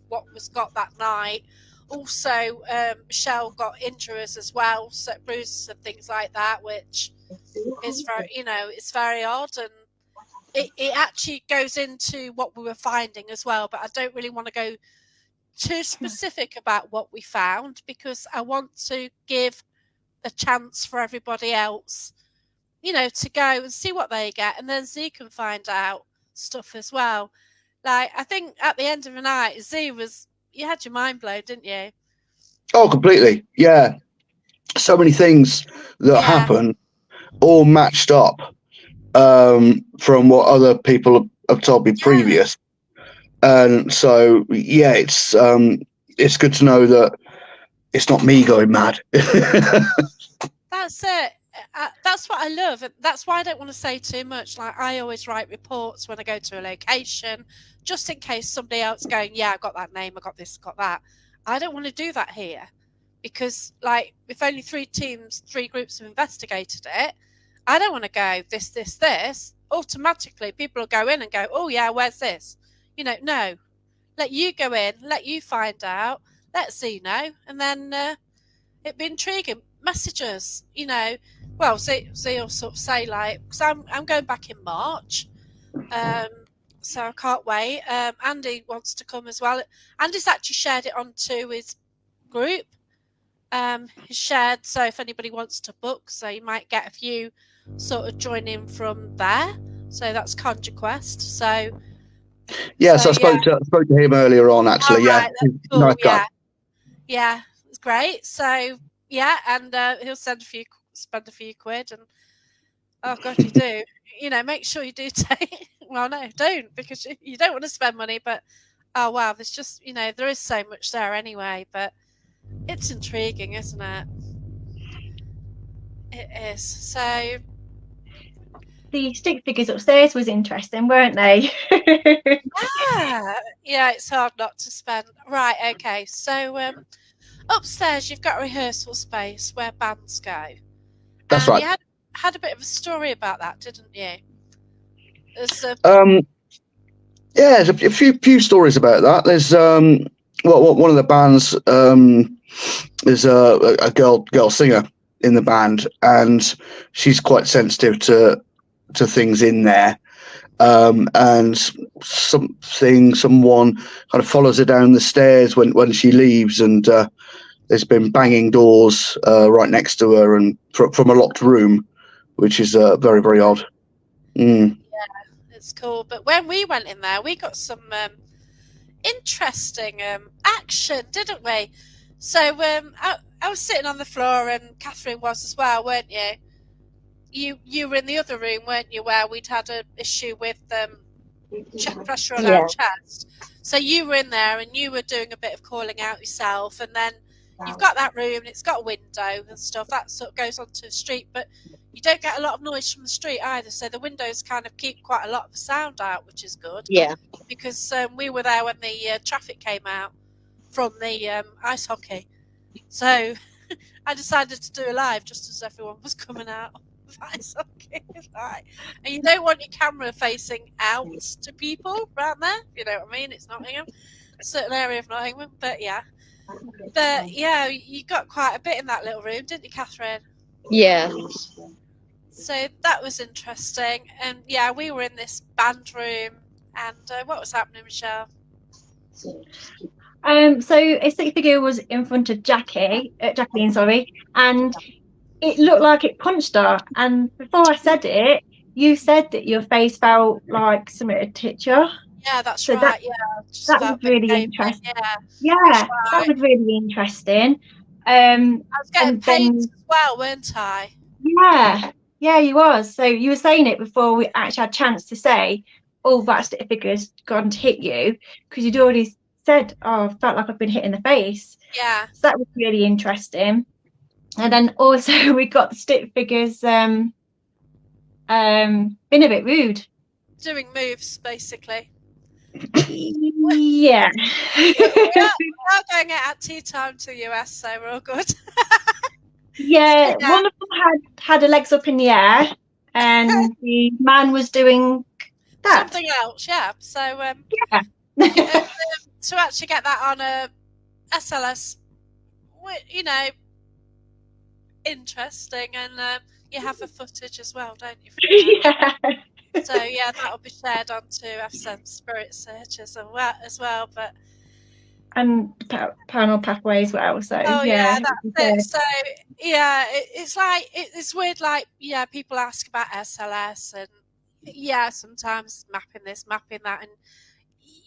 What was got that night. Also, Michelle got injuries as well, so bruises and things like that, which is very, it's very odd, and it actually goes into what we were finding as well. But I don't really want to go too specific about what we found because I want to give a chance for everybody else, to go and see what they get, and then Z can find out stuff as well. Like, I think at the end of the night, Z you had your mind blown, didn't you? Oh, completely. Yeah. So many things that happen all matched up from what other people have told me previous. And so, yeah, it's good to know that it's not me going mad. That's it. That's what I love. That's why I don't want to say too much. Like, I always write reports when I go to a location, just in case somebody else going, yeah, I got that name, I got this, got that. I don't want to do that here because, like, if only 3 groups have investigated it, I don't want to go this, this, this. Automatically, people will go in and go, oh, yeah, where's this? No. Let you go in, let you find out, let Z know, and then it'd be intriguing. Messages, well, so you'll sort of say, like, because I'm going back in March, so I can't wait. Andy wants to come as well. Andy's actually shared it onto his group. He's shared, so if anybody wants to book, so you might get a few sort of join in from there. So that's Conjure Quest. So yeah, so I spoke to him earlier on, actually. Right, that's cool. Nice guy. Yeah, it's great. So yeah, and he'll spend a few quid, and oh god, you do. Make sure you do take. Well, no, don't, because you don't want to spend money. But Oh wow, there's just there is so much there anyway, but it's intriguing, isn't it? It is. So The stick figures upstairs was interesting, weren't they? yeah, it's hard not to spend. Right, okay. So upstairs you've got a rehearsal space where bands go, That's and right. you had a bit of a story about that, didn't you? There's a Yeah, there's a few stories about that. There's one of the bands is a girl singer in the band, and she's quite sensitive to things in there. And someone kind of follows her down the stairs when she leaves, and there's been banging doors right next to her, and from a locked room, which is very, very odd. It's cool. But when we went in there, we got some interesting action, didn't we? So I was sitting on the floor, and Catherine was as well, weren't you? You were in the other room, weren't you, where we'd had an issue with check pressure on our chest. So you were in there, and you were doing a bit of calling out yourself, and then you've got that room, and it's got a window and stuff. That sort of goes onto the street, but you don't get a lot of noise from the street either. So the windows kind of keep quite a lot of the sound out, which is good. Yeah. Because we were there when the traffic came out from the ice hockey. So I decided to do a live just as everyone was coming out of ice hockey. Right. And you don't want your camera facing out to people around there, you know what I mean? It's Nottingham, a certain area of Nottingham, but yeah. But yeah, you got quite a bit in that little room, didn't you, Catherine? Yeah. So that was interesting. And yeah, we were in this band room. And what was happening, Michelle? So a stick figure was in front of Jacqueline, sorry, and it looked like it punched her. And before I said it, you said that your face felt like something had hit you. Yeah, that's so right. That was really interesting. Yeah, that was really interesting. I was getting paid then, as well, weren't I? Yeah, you was. So you were saying it before we actually had a chance to say, "Oh, that stick figure's gone to hit you," because you'd already said, "Oh, I felt like I've been hit in the face." Yeah. So that was really interesting. And then also we got the stick figures being a bit rude. Doing moves, basically. Yeah. we are going out at tea time to the US, so we're all good. Yeah, one of them had her legs up in the air, and the man was doing that. Something else, yeah. So yeah. To actually get that on a SLS, interesting, and you have the footage as well, don't you? Yeah. So yeah, that'll be shared onto FSM Spirit Searchers as well, but and Paranormal Pathway as well. So that's it. So yeah, it's like it's weird. Like people ask about SLS, and sometimes mapping this, mapping that, and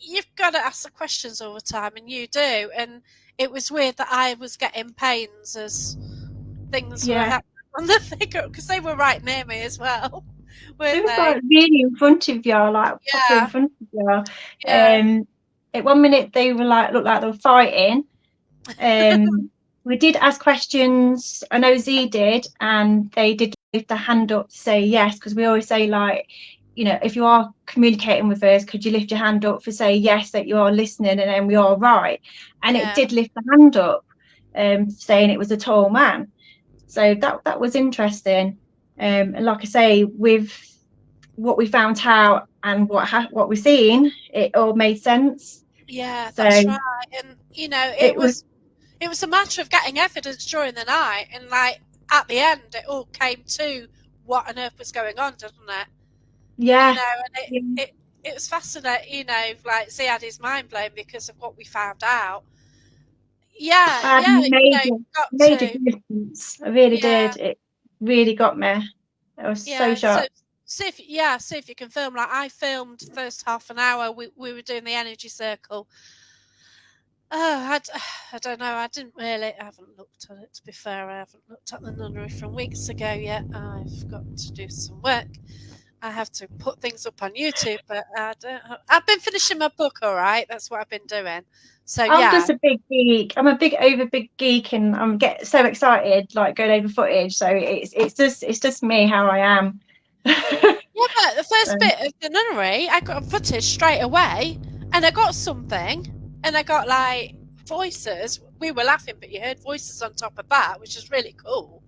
you've got to ask the questions all the time, and you do. And it was weird that I was getting pains as things were happening on the figure because they were right near me as well. They were like really in front of you, like proper in front of you. Yeah. At one minute they were looked like they were fighting. We did ask questions. I know Z did, and they did lift the hand up to say yes, because we always say, like, if you are communicating with us, could you lift your hand up for say yes, that you are listening, and then we are right. And it did lift the hand up, saying it was a tall man. So that was interesting. And like I say, with what we found out and what we're seeing, it all made sense. Yeah, that's right. And it was a matter of getting evidence during the night, and like at the end, it all came to what on earth was going on, didn't it? Yeah. And it was fascinating. Like Z had his mind blown because of what we found out. Yeah, made a difference. I really did. It really got me. I was so shocked. So if you can film, like I filmed the first half an hour. We were doing the energy circle. Oh, I don't know. I haven't looked at it, to be fair. I haven't looked at the nunnery from weeks ago yet. I've got to do some work. I have to put things up on YouTube, but I've been finishing my book, all right. That's what I've been doing. So I'm yeah, just a big geek. I'm a big geek, and I'm get so excited like going over footage. So it's just me how I am. yeah. But the first So, bit of the nunnery, I got footage straight away, and I got something, and I got like voices. We were laughing, but you heard voices on top of that, which is really cool.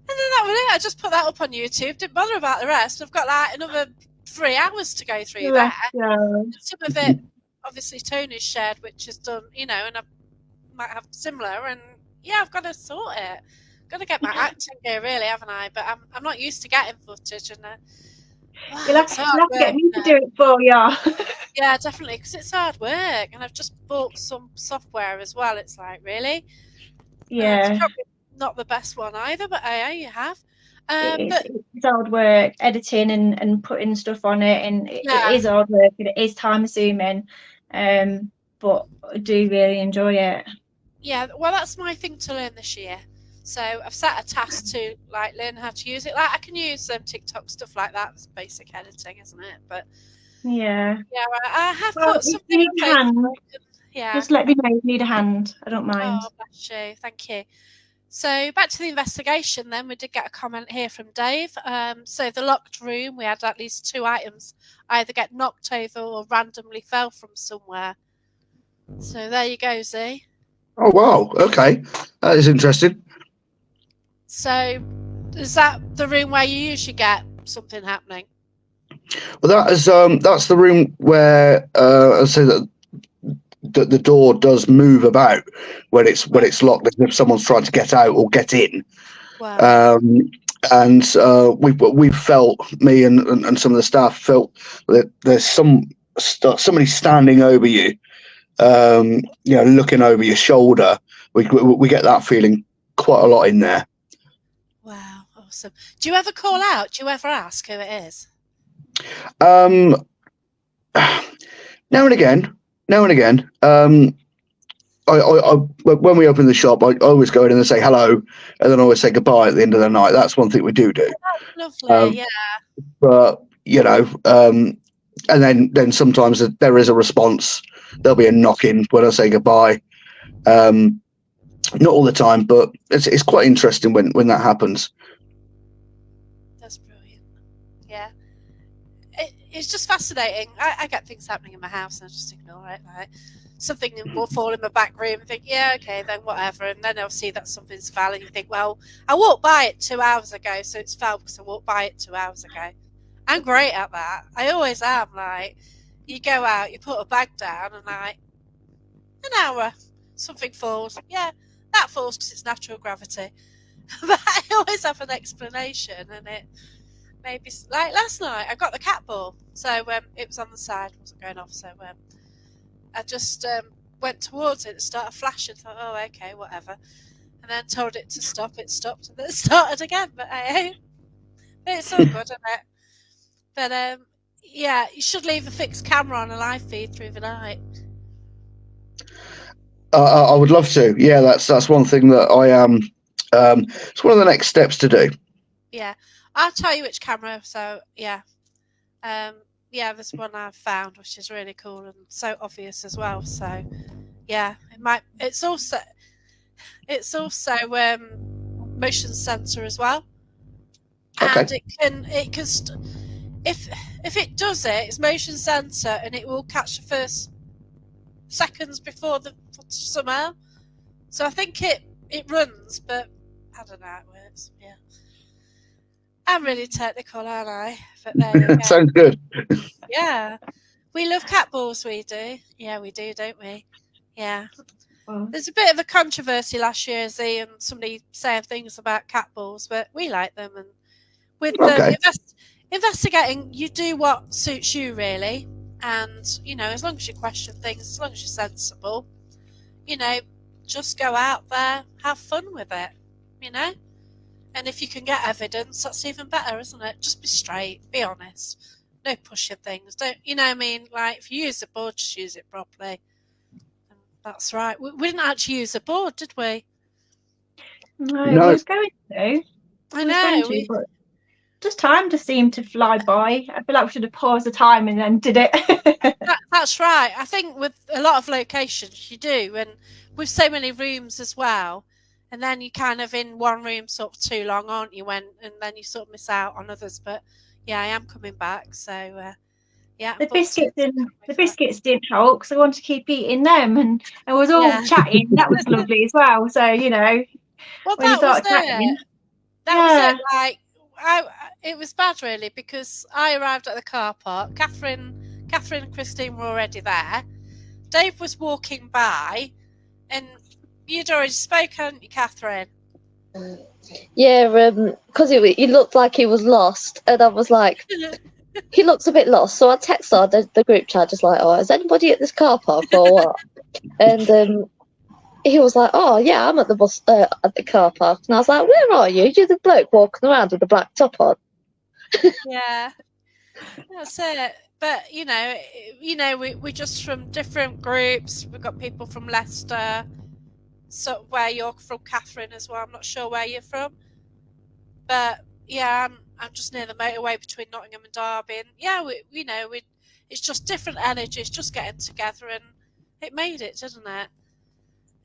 And then that was it. I just put that up on YouTube. Didn't bother about the rest. I've got like another 3 hours to go through there. bless you. Some of it, obviously, Tony's shared, which is done, and I might have similar. And yeah, I've got to sort it. Got to get my acting gear, really, haven't I? But I'm not used to getting footage, and You'll have, it's you'll hard have to get work. me to do it for you. Yeah, definitely, because it's hard work, and I've just bought some software as well. It's like, really, it's Yeah, probably not the best one either, but hey, you have. it's But hard work editing and putting stuff on it, and it yeah, is hard work and it is time consuming. But I do really enjoy it. yeah. Well, that's my thing to learn this year. So I've set a task to like learn how to use it. Like I can use TikTok stuff like that. It's basic editing, isn't it? But Yeah. yeah, I have Well, put if something you need on a hand, Facebook. Yeah. just let me know if you need a hand. I don't mind. Oh, bless you. Thank you. So back to the investigation then, we did get a comment here from Dave. So the locked room, we had at least 2 items either get knocked over or randomly fell from somewhere. So there you go, Z. Oh wow, okay, that is interesting. So is that the room where you usually get something happening? Well, that's the room where I say that the door does move about when it's locked, as if someone's trying to get out or get in. Wow. And we felt, me and some of the staff felt that there's somebody standing over you, looking over your shoulder. We get that feeling quite a lot in there. Wow, awesome. Do you ever call out? Do you ever ask who it is? Now and again. I when we open the shop, I always go in and say hello, and then I always say goodbye at the end of the night. That's one thing we do. Lovely, yeah. But and then sometimes there is a response. There'll be a knocking when I say goodbye. Not all the time, but it's quite interesting when that happens. That's brilliant. Yeah. It's just fascinating. I get things happening in my house and I just ignore it. Like something will fall in my back room and think, yeah, okay, then whatever. And then I'll see that something's fell and you think, well, I walked by it 2 hours ago, so it's fell because I walked by it 2 hours ago. I'm great at that. I always am. Like, you go out, you put a bag down, and like, an hour, something falls. Yeah, that falls because it's natural gravity. But I always have an explanation, and it maybe like last night I got the cat ball, so it was on the side, wasn't going off, so I just went towards it and started flashing. Thought, oh, okay, whatever, and then told it to stop. It stopped, and then it started again. But it's all good, isn't it? But yeah, you should leave a fixed camera on a live feed through the night. I would love to. Yeah, that's one thing that I am. It's one of the next steps to do. Yeah, I'll tell you which camera. So yeah, there's one I've found which is really cool and so obvious as well. So yeah, it's also motion sensor as well, Okay. and it can if it does it, it's motion sensor and it will catch the first seconds before the somehow. So I think it runs, but I don't know how it works. Yeah. I'm really technical, aren't I? But there you go. Sounds good. Yeah. We love cat balls, we do. Yeah, we do, don't we? Yeah. Well, There's a bit of a controversy last year, Z, and somebody saying things about cat balls, but we like them. And with Okay. investigating, you do what suits you, really. And, as long as you question things, as long as you're sensible, just go out there, have fun with it, And if you can get evidence, that's even better, isn't it? Just be straight, be honest. No pushing things. Don't, I mean? Like, if you use a board, just use it properly. And that's right. We didn't actually use a board, did we? no, No. I was going to. I know. just time just seemed to fly by. I feel like we should have paused the time and then did it. That's right. I think with a lot of locations you do, and with so many rooms as well, and then you kind of in one room sort of too long, aren't you? And then you sort of miss out on others. But yeah, I am coming back, so yeah. The biscuits didn't help because I wanted to keep eating them, and I was all chatting. That was lovely as well. So well, when you start chatting, that was it. Like it was bad really because I arrived at the car park. Catherine and Christine were already there. Dave was walking by, and you'd already spoken, hadn't you, Catherine? Yeah, because he looked like he was lost, and I was like, he looks a bit lost. So I texted the group chat, just like, oh, is anybody at this car park or what? And he was like, oh yeah, I'm at the bus at the car park, and I was like, where are you? You're the bloke walking around with the black top on. Yeah, that's it. But we're just from different groups. We've got people from Leicester, so where you're from, Catherine, as well. I'm not sure where you're from, but yeah, I'm just near the motorway between Nottingham and Derby, and yeah, it's just different energies, just getting together, and it made it, didn't it?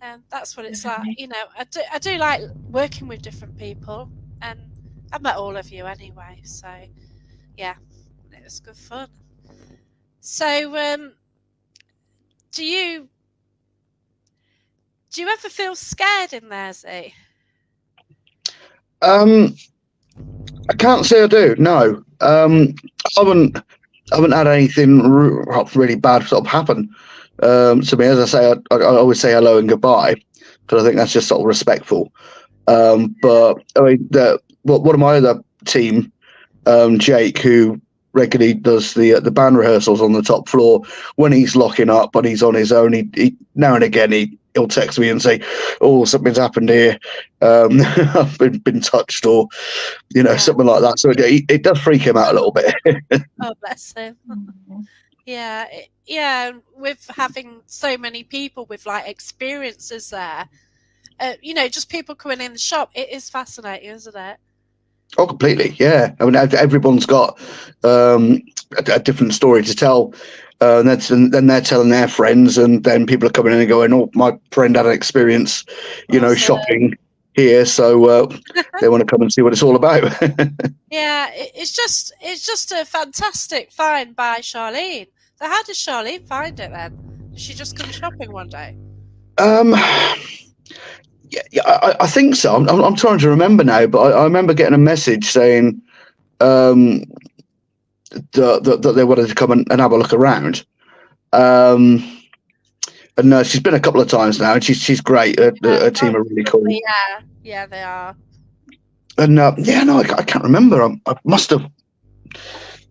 And that's what it's like. I do like working with different people, and I've met all of you anyway, so yeah, it was good fun. So, do you ever feel scared in there, Z? I can't say I do. No, I haven't had anything really bad sort of happen to me. As I say, I always say hello and goodbye because I think that's just sort of respectful. But I mean, one of my other team, Jake, who regularly does the band rehearsals on the top floor, when he's locking up and he's on his own, he now and again he'll text me and say, oh, something's happened here, I've been touched, or something like that. So it does freak him out a little bit. Oh, bless him. Yeah, with having so many people with like experiences there, just people coming in the shop, it is fascinating, isn't it? Oh, completely. Yeah. I mean, everyone's got a different story to tell. And then they're telling their friends, and then people are coming in and going, oh, my friend had an experience, shopping here. So they want to come and see what it's all about. Yeah, it's just a fantastic find by Charlene. So how did Charlene find it then? Did she just come shopping one day? Yeah, I think so. I'm trying to remember now, but I remember getting a message saying that they wanted to come and have a look around. And she's been a couple of times now, and she's great. Her team are really cool. Yeah, they are. And I can't remember. I must have.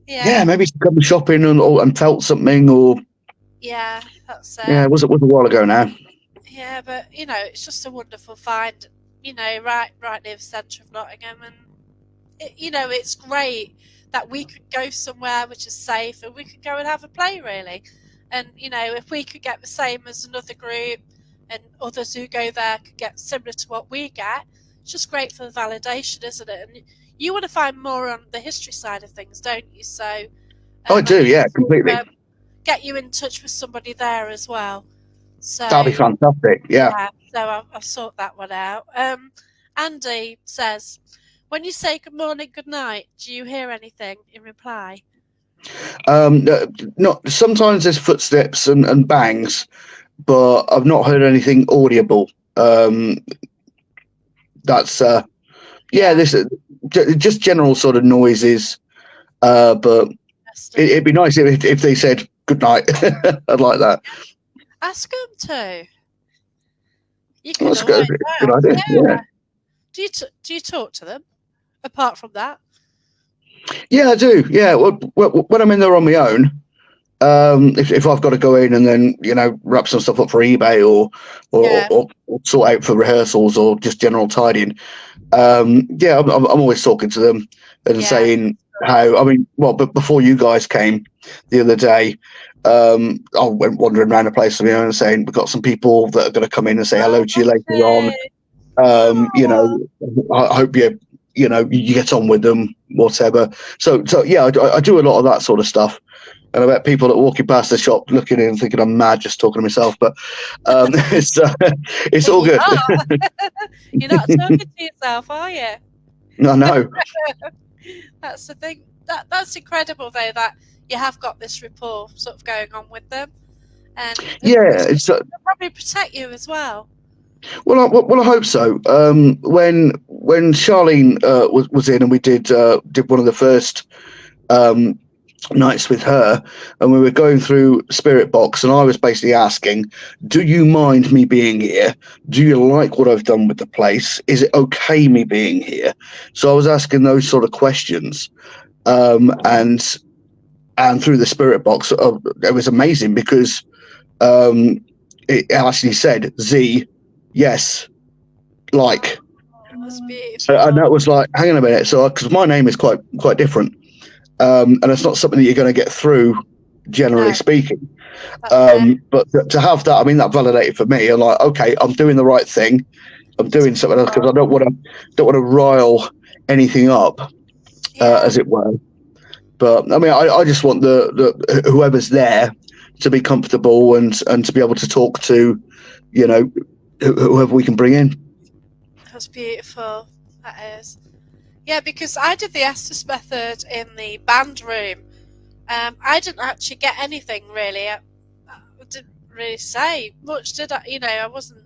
Yeah, maybe she's come shopping and felt something, or. Yeah, that's. Yeah, it was a while ago now. Yeah, but it's just a wonderful find. Right near the centre of Nottingham, and it's great that we could go somewhere which is safe, and we could go and have a play, really. And if we could get the same as another group, and others who go there could get similar to what we get, it's just great for the validation, isn't it? And you want to find more on the history side of things, don't you? So I do, yeah, completely. Get you in touch with somebody there as well. So that'd be fantastic. Yeah. So I'll sort that one out. Andy says, when you say good morning, good night, do you hear anything in reply? Not sometimes there's footsteps and bangs, but I've not heard anything audible. That's this just general sort of noises. But it'd be nice if they said good night. I'd like that. Ask them to. You can. That's good. Good idea. Yeah. Do you talk to them? Apart from that. Yeah, I do. Yeah, when I'm in there on my own, if I've got to go in and then wrap some stuff up for eBay or sort out for rehearsals or just general tidying, I'm always talking to them and saying how. I mean, but before you guys came the other day, I went wandering around the place on my own and saying we've got some people that are going to come in and say hello to you later on. I hope you get on with them, whatever. So yeah, I do a lot of that sort of stuff. And I bet people that walking past the shop looking in and thinking I'm mad just talking to myself, but it's all good. You're not talking to yourself, are you? No, no. That's the thing. That's incredible, though, that you have got this rapport sort of going on with them, and Yeah, it's they'll probably protect you as well. well, I hope so. When Charlene was in, and we did one of the first nights with her, and we were going through Spirit Box, and I was basically asking, do you mind me being here? Do you like what I've done with the place? Is it okay me being here? So I was asking those sort of questions, and through the Spirit Box, it was amazing because it actually said Z, yes, like. That's beautiful. And that was like, hang on a minute. So, because my name is quite different, and it's not something that you're going to get through, generally No. speaking. That's But to have that, I mean, that validated for me. I'm like, okay, I'm doing the right thing. I'm doing something else because I don't want to rile anything up, as it were. But I mean, I just want the whoever's there to be comfortable and to be able to talk to, whoever we can bring in. That's beautiful. That is. Yeah, because I did the Estes method in the band room. I didn't actually get anything really. I didn't really say much, did I? I wasn't.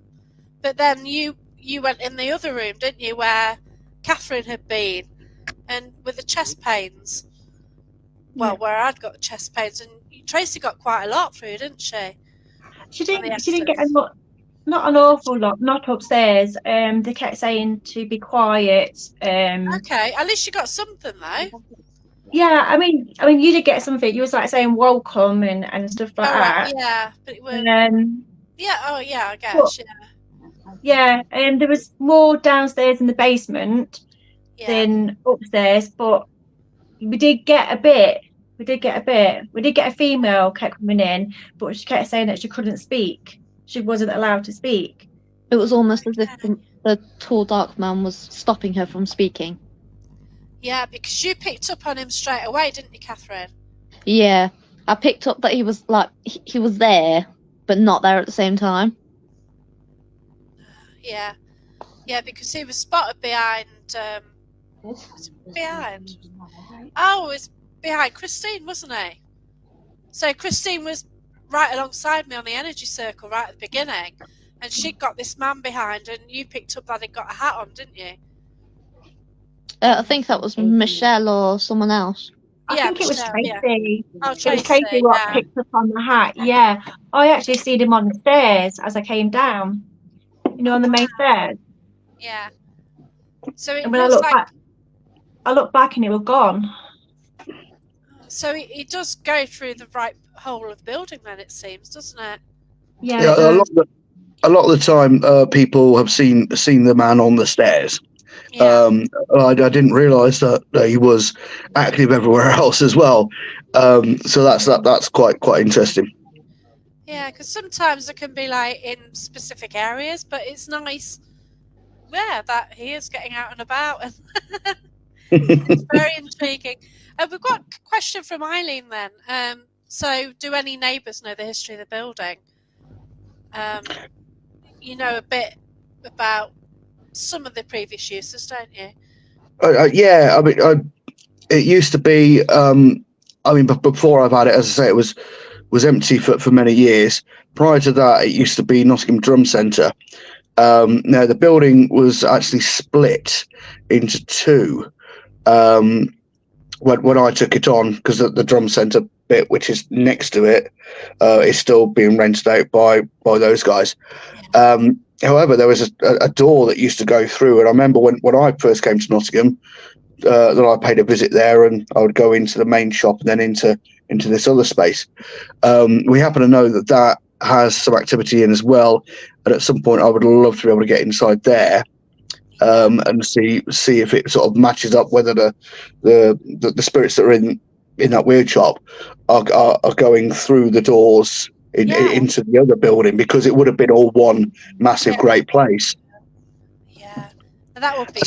But then you went in the other room, didn't you, where Catherine had been, and with the chest pains. Well, where I'd got chest pains, and Tracy got quite a lot through, didn't she? She didn't get a lot. Not an awful lot, not upstairs. They kept saying to be quiet. Okay, at least you got something though. Yeah, I mean, you did get something. You was like saying welcome and stuff like that. Yeah, but it was. Yeah. Oh, yeah. I guess. Yeah. There was more downstairs in the basement than upstairs, but we did get a bit. We did get a female kept coming in, but she kept saying that she couldn't speak. She wasn't allowed to speak. It was almost as if the tall dark man was stopping her from speaking. Yeah, because you picked up on him straight away, didn't you, Catherine? Yeah, I picked up that he was like he was there, but not there at the same time. Yeah, because he was spotted behind. Behind. Oh, it was behind Christine, wasn't he? So Christine was right alongside me on the energy circle right at the beginning, and she got this man behind, and you picked up that he'd got a hat on, didn't you? I think that was Michelle or someone else. I think it was Tracy. Yeah. Oh, Tracy. It was Tracy what picked up on the hat. Yeah, I actually seen him on the stairs as I came down. On the main stairs. Yeah. So it and when was I looked back and it was gone. So he does go through the right whole of the building, then it seems, doesn't it? Yeah. A lot of the time, people have seen the man on the stairs. Yeah. I didn't realise that he was active everywhere else as well. So that's quite interesting. Yeah, because sometimes it can be like in specific areas, but it's nice, that he is getting out and about, and it's very intriguing. We've got a question from Eileen then. So, do any neighbours know the history of the building? You know a bit about some of the previous uses, don't you? Yeah, I mean, it used to be. But before I've had it, as I say, it was empty for many years. Prior to that, it used to be Nottingham Drum Centre. Now the building was actually split into two when I took it on, because the Drum Centre bit, which is next to it, is still being rented out by those guys. However, there was a door that used to go through, and I remember when I first came to Nottingham, that I paid a visit there, and I would go into the main shop and then into this other space. We happen to know that has some activity in as well, and at some point I would love to be able to get inside there and see if it sort of matches up, whether the spirits that are in that weird shop are going through the doors into the other building, because it would have been all one massive great place. Yeah, and that would be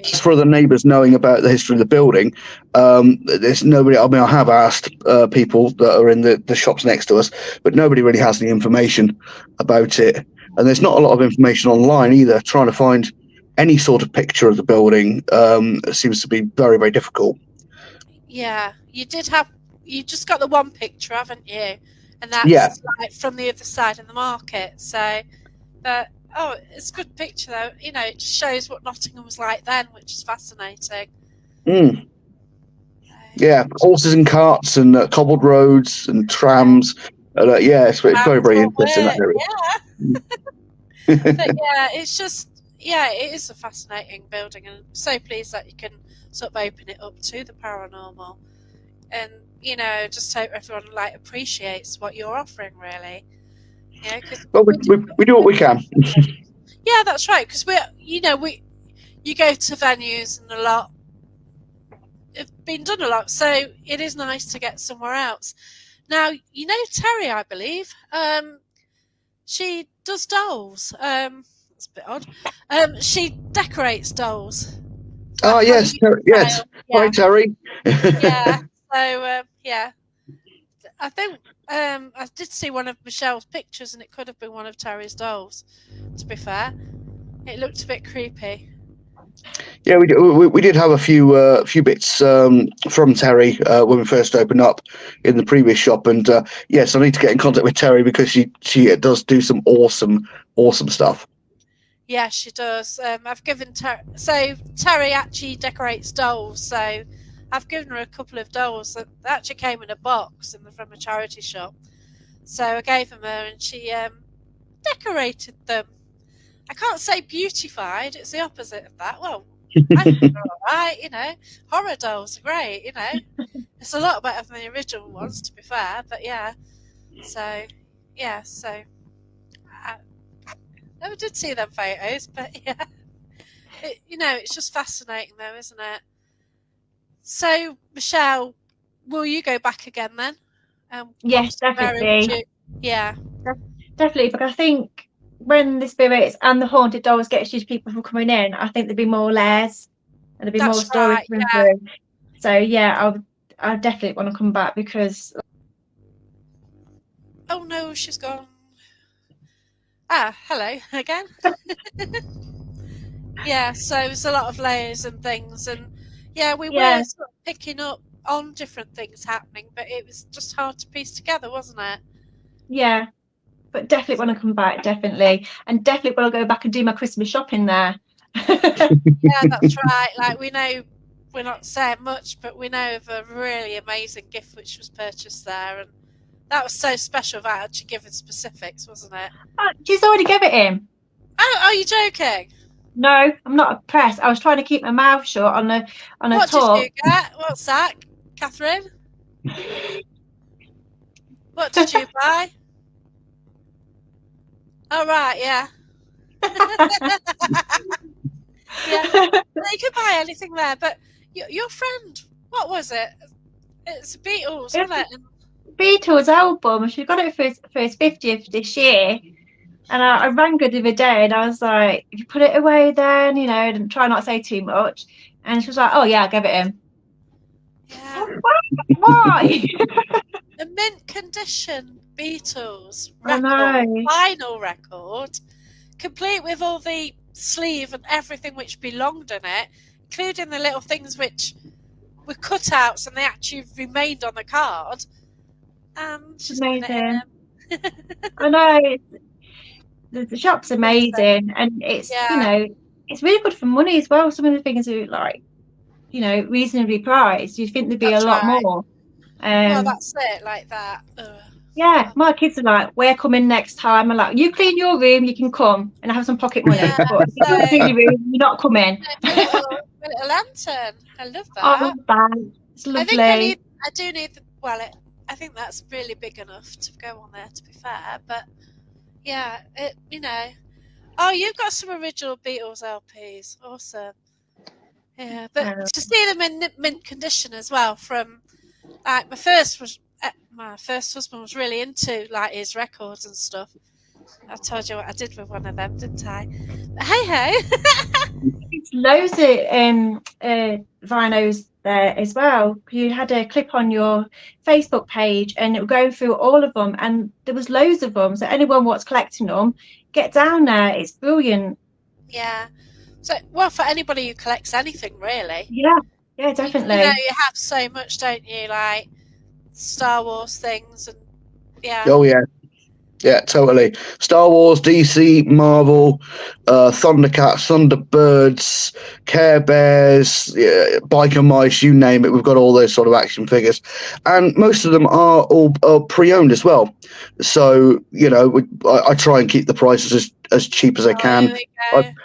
Just for the neighbours knowing about the history of the building, there's nobody. I mean, I have asked people that are in the shops next to us, but nobody really has any information about it. And there's not a lot of information online either. Trying to find any sort of picture of the building seems to be very, very difficult. Yeah, you just got the one picture, haven't you? And that's Yeah. like from the other side of the market. So, but it's a good picture though. You know, it just shows what Nottingham was like then, which is fascinating. Mm. Yeah, horses and carts and cobbled roads and trams. Yeah, it's very, very interesting that area. Yeah. But yeah, it's just it is a fascinating building, and I'm so pleased that you can sort of open it up to the paranormal. And you know, just hope everyone like appreciates what you're offering, really. Yeah, well, we do what we can. Yeah, that's right. Because you go to venues and a lot. It's been done a lot, so it is nice to get somewhere else. Now, you know Terry, I believe. She does dolls. It's a bit odd. She decorates dolls. Oh yes, yes. Yeah. Hi, Terry. Yeah. So yeah, I think I did see one of Michelle's pictures, and it could have been one of Terry's dolls. To be fair, it looked a bit creepy. Yeah, we did have a few bits from Terry when we first opened up in the previous shop, and yes, I need to get in contact with Terry because she does do some awesome stuff. Yeah, she does. I've given Terry actually decorates dolls, so I've given her a couple of dolls that actually came in a box from a charity shop. So I gave them her, and she decorated them. I can't say beautified; it's the opposite of that. Well, I think they're all right, you know. Horror dolls are great, you know. It's a lot better than the original ones, to be fair. But yeah, so I never did see them photos, but yeah, it's just fascinating, though, isn't it? So, Michelle, will you go back again then? Yes, definitely. Yeah, definitely. But I think when the spirits and the haunted dolls get to people from coming in, I think there'd be more layers and there'd be more stories coming through. So yeah, I definitely want to come back because. Oh no, she's gone. Ah, hello again. Yeah, so it's a lot of layers and things, and we were sort of picking up on different things happening, but it was just hard to piece together, wasn't it? Yeah, but definitely want to come back, definitely, and definitely want to go back and do my Christmas shopping there. Yeah, that's right. Like, we know we're not saying much, but we know of a really amazing gift which was purchased there, and that was so special about actually giving specifics, wasn't it? She's already gave it him. Oh, are you joking? No, I'm not impressed. I was trying to keep my mouth shut on a What talk. did you get? What's that, Catherine? What did you buy? Oh, right, yeah. Yeah, you could buy anything there, but your friend, what was it? It's Beatles, wasn't it? Beatles album. She got it for his 50th this year, and I rang her the other day, and I was like, "If you put it away, then and try not to say too much." And she was like, "Oh yeah, I gave it him." Yeah. Why? A mint condition Beatles vinyl record, complete with all the sleeve and everything which belonged in it, including the little things which were cutouts and they actually remained on the card. And she's amazing. I know. The shop's amazing, and it's it's really good for money as well. Some of the things are like reasonably priced. You'd think there'd be a lot more. Well, that's it, like that. Yeah, my kids are like, "We're coming next time." I'm like, "You clean your room, you can come and have some pocket money. But if you don't clean your room, you're not coming." A little lantern. I love that. Oh, it's lovely. I think that's really big enough to go on there, to be fair. But yeah, you've got some original Beatles LPs. Awesome. Yeah, but to see them in mint condition as well. From like my first husband was really into like his records and stuff. I told you what I did with one of them, didn't I? But hey ho. loads of vinos there as well. You had a clip on your Facebook page and it would go through all of them, and there was loads of them. So anyone what's collecting them, get down there. It's brilliant. Yeah. So, well, for anybody who collects anything, really. Yeah, You definitely. know, you have so much, don't you? Like Star Wars things, and yeah. Oh yeah. Yeah, totally. Star Wars, DC, Marvel, Thundercats, Thunderbirds, Care Bears, yeah, Biker Mice, you name it. We've got all those sort of action figures. And most of them are all pre-owned as well. So, you know, I try and keep the prices as cheap as I can. There we go. I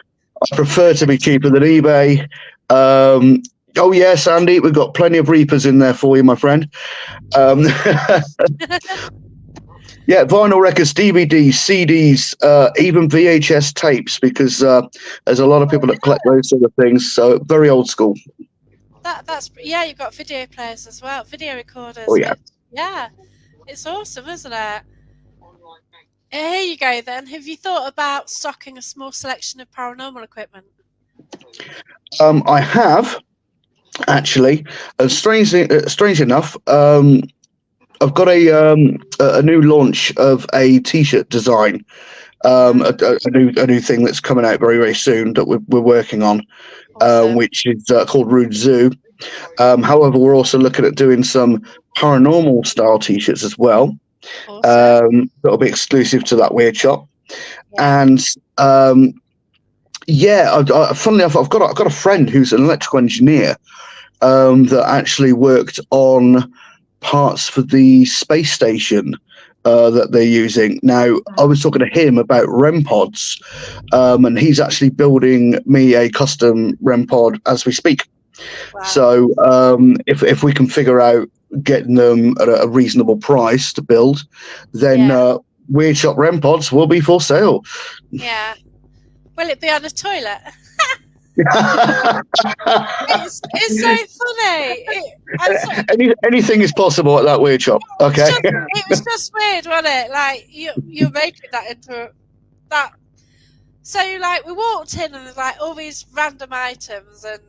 prefer to be cheaper than eBay. Oh, yes, Andy, we've got plenty of Reapers in there for you, my friend. Yeah, vinyl records, DVDs, CDs, even VHS tapes, because there's a lot of people that collect those sort of things. So very old school. That's yeah. You've got video players as well, video recorders. Oh yeah, yeah. It's awesome, isn't it? Here you go. Then, have you thought about stocking a small selection of paranormal equipment? I have actually. Strange enough, I've got a new launch of a T-shirt design, a new thing that's coming out very, very soon that we're working on, Awesome. which is called Rude Zoo. However, we're also looking at doing some paranormal style T-shirts as well. Awesome. That'll be exclusive to that weird shop. Yeah. And funnily enough, I've got a friend who's an electrical engineer that actually worked on parts for the space station that they're using. Now, I was talking to him about REM pods, and he's actually building me a custom REM pod as we speak. Wow. So if we can figure out getting them at a reasonable price to build, then Weird Shop REM pods will be for sale. Yeah. Will it be on a toilet? It's so funny. Anything is possible at that Weird Shop. Okay. It was just weird, wasn't it? Like you're making that into that. So like we walked in and there's like all these random items and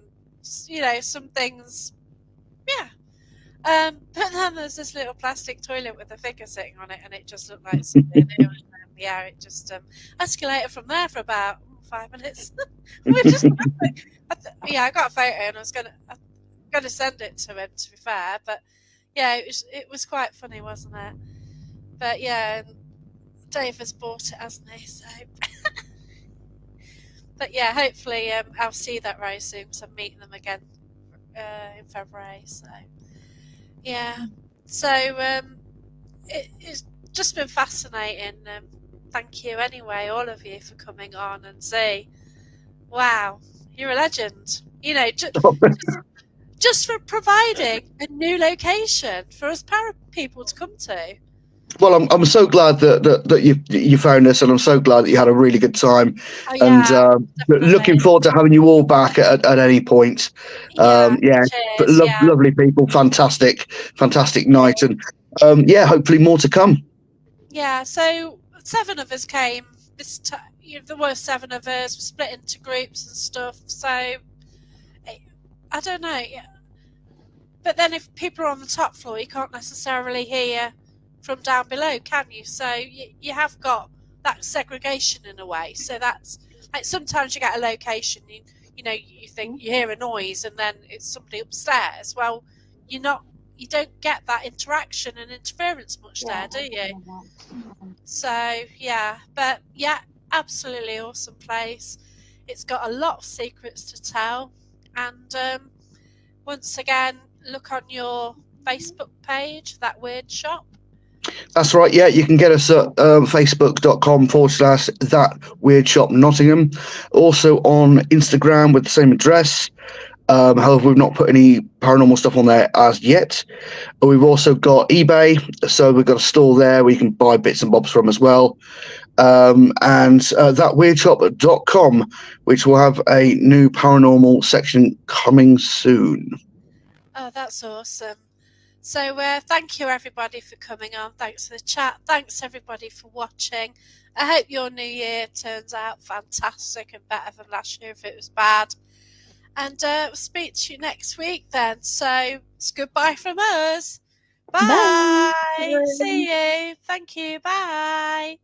you know some things, yeah. But then there's this little plastic toilet with a figure sitting on it, and it just looked like something new. And yeah, it just escalated from there for about 5 minutes. We're just I got a photo and I was gonna send it to him, to be fair, but yeah, it was quite funny, wasn't it? But yeah, Dave has bought it, hasn't he? So but yeah, hopefully I'll see that very soon because I'm meeting them again in February. So yeah, so it's just been fascinating. Thank you anyway, all of you, for coming on and say, wow, you're a legend. You know, just for providing a new location for us para people to come to. Well, I'm so glad that you found us, and I'm so glad that you had a really good time. Oh, yeah, and looking forward to having you all back at any point. Cheers, lovely people, fantastic night, and hopefully more to come. Yeah, so 7 of us came this time. There were 7 of us. We split into groups and stuff. So I don't know. But then if people are on the top floor, you can't necessarily hear from down below, can you? So you have got that segregation in a way. So that's like sometimes you get a location, you know, you think you hear a noise and then it's somebody upstairs. Well, you don't get that interaction and interference much there, do you? So yeah, but yeah, absolutely awesome place. It's got a lot of secrets to tell, and once again, look on your Facebook page, That Weird Shop. That's right. Yeah, you can get us at facebook.com/That Weird Shop Nottingham. Also on Instagram with the same address. However, we've not put any paranormal stuff on there as yet. But we've also got eBay, so we've got a store there where you can buy bits and bobs from as well. And thatweirdshop.com, which will have a new paranormal section coming soon. Oh, that's awesome. So thank you everybody for coming on. Thanks for the chat. Thanks everybody for watching. I hope your new year turns out fantastic and better than last year if it was bad. And we'll speak to you next week then. So it's goodbye from us. Bye. Bye. See you. Thank you. Bye.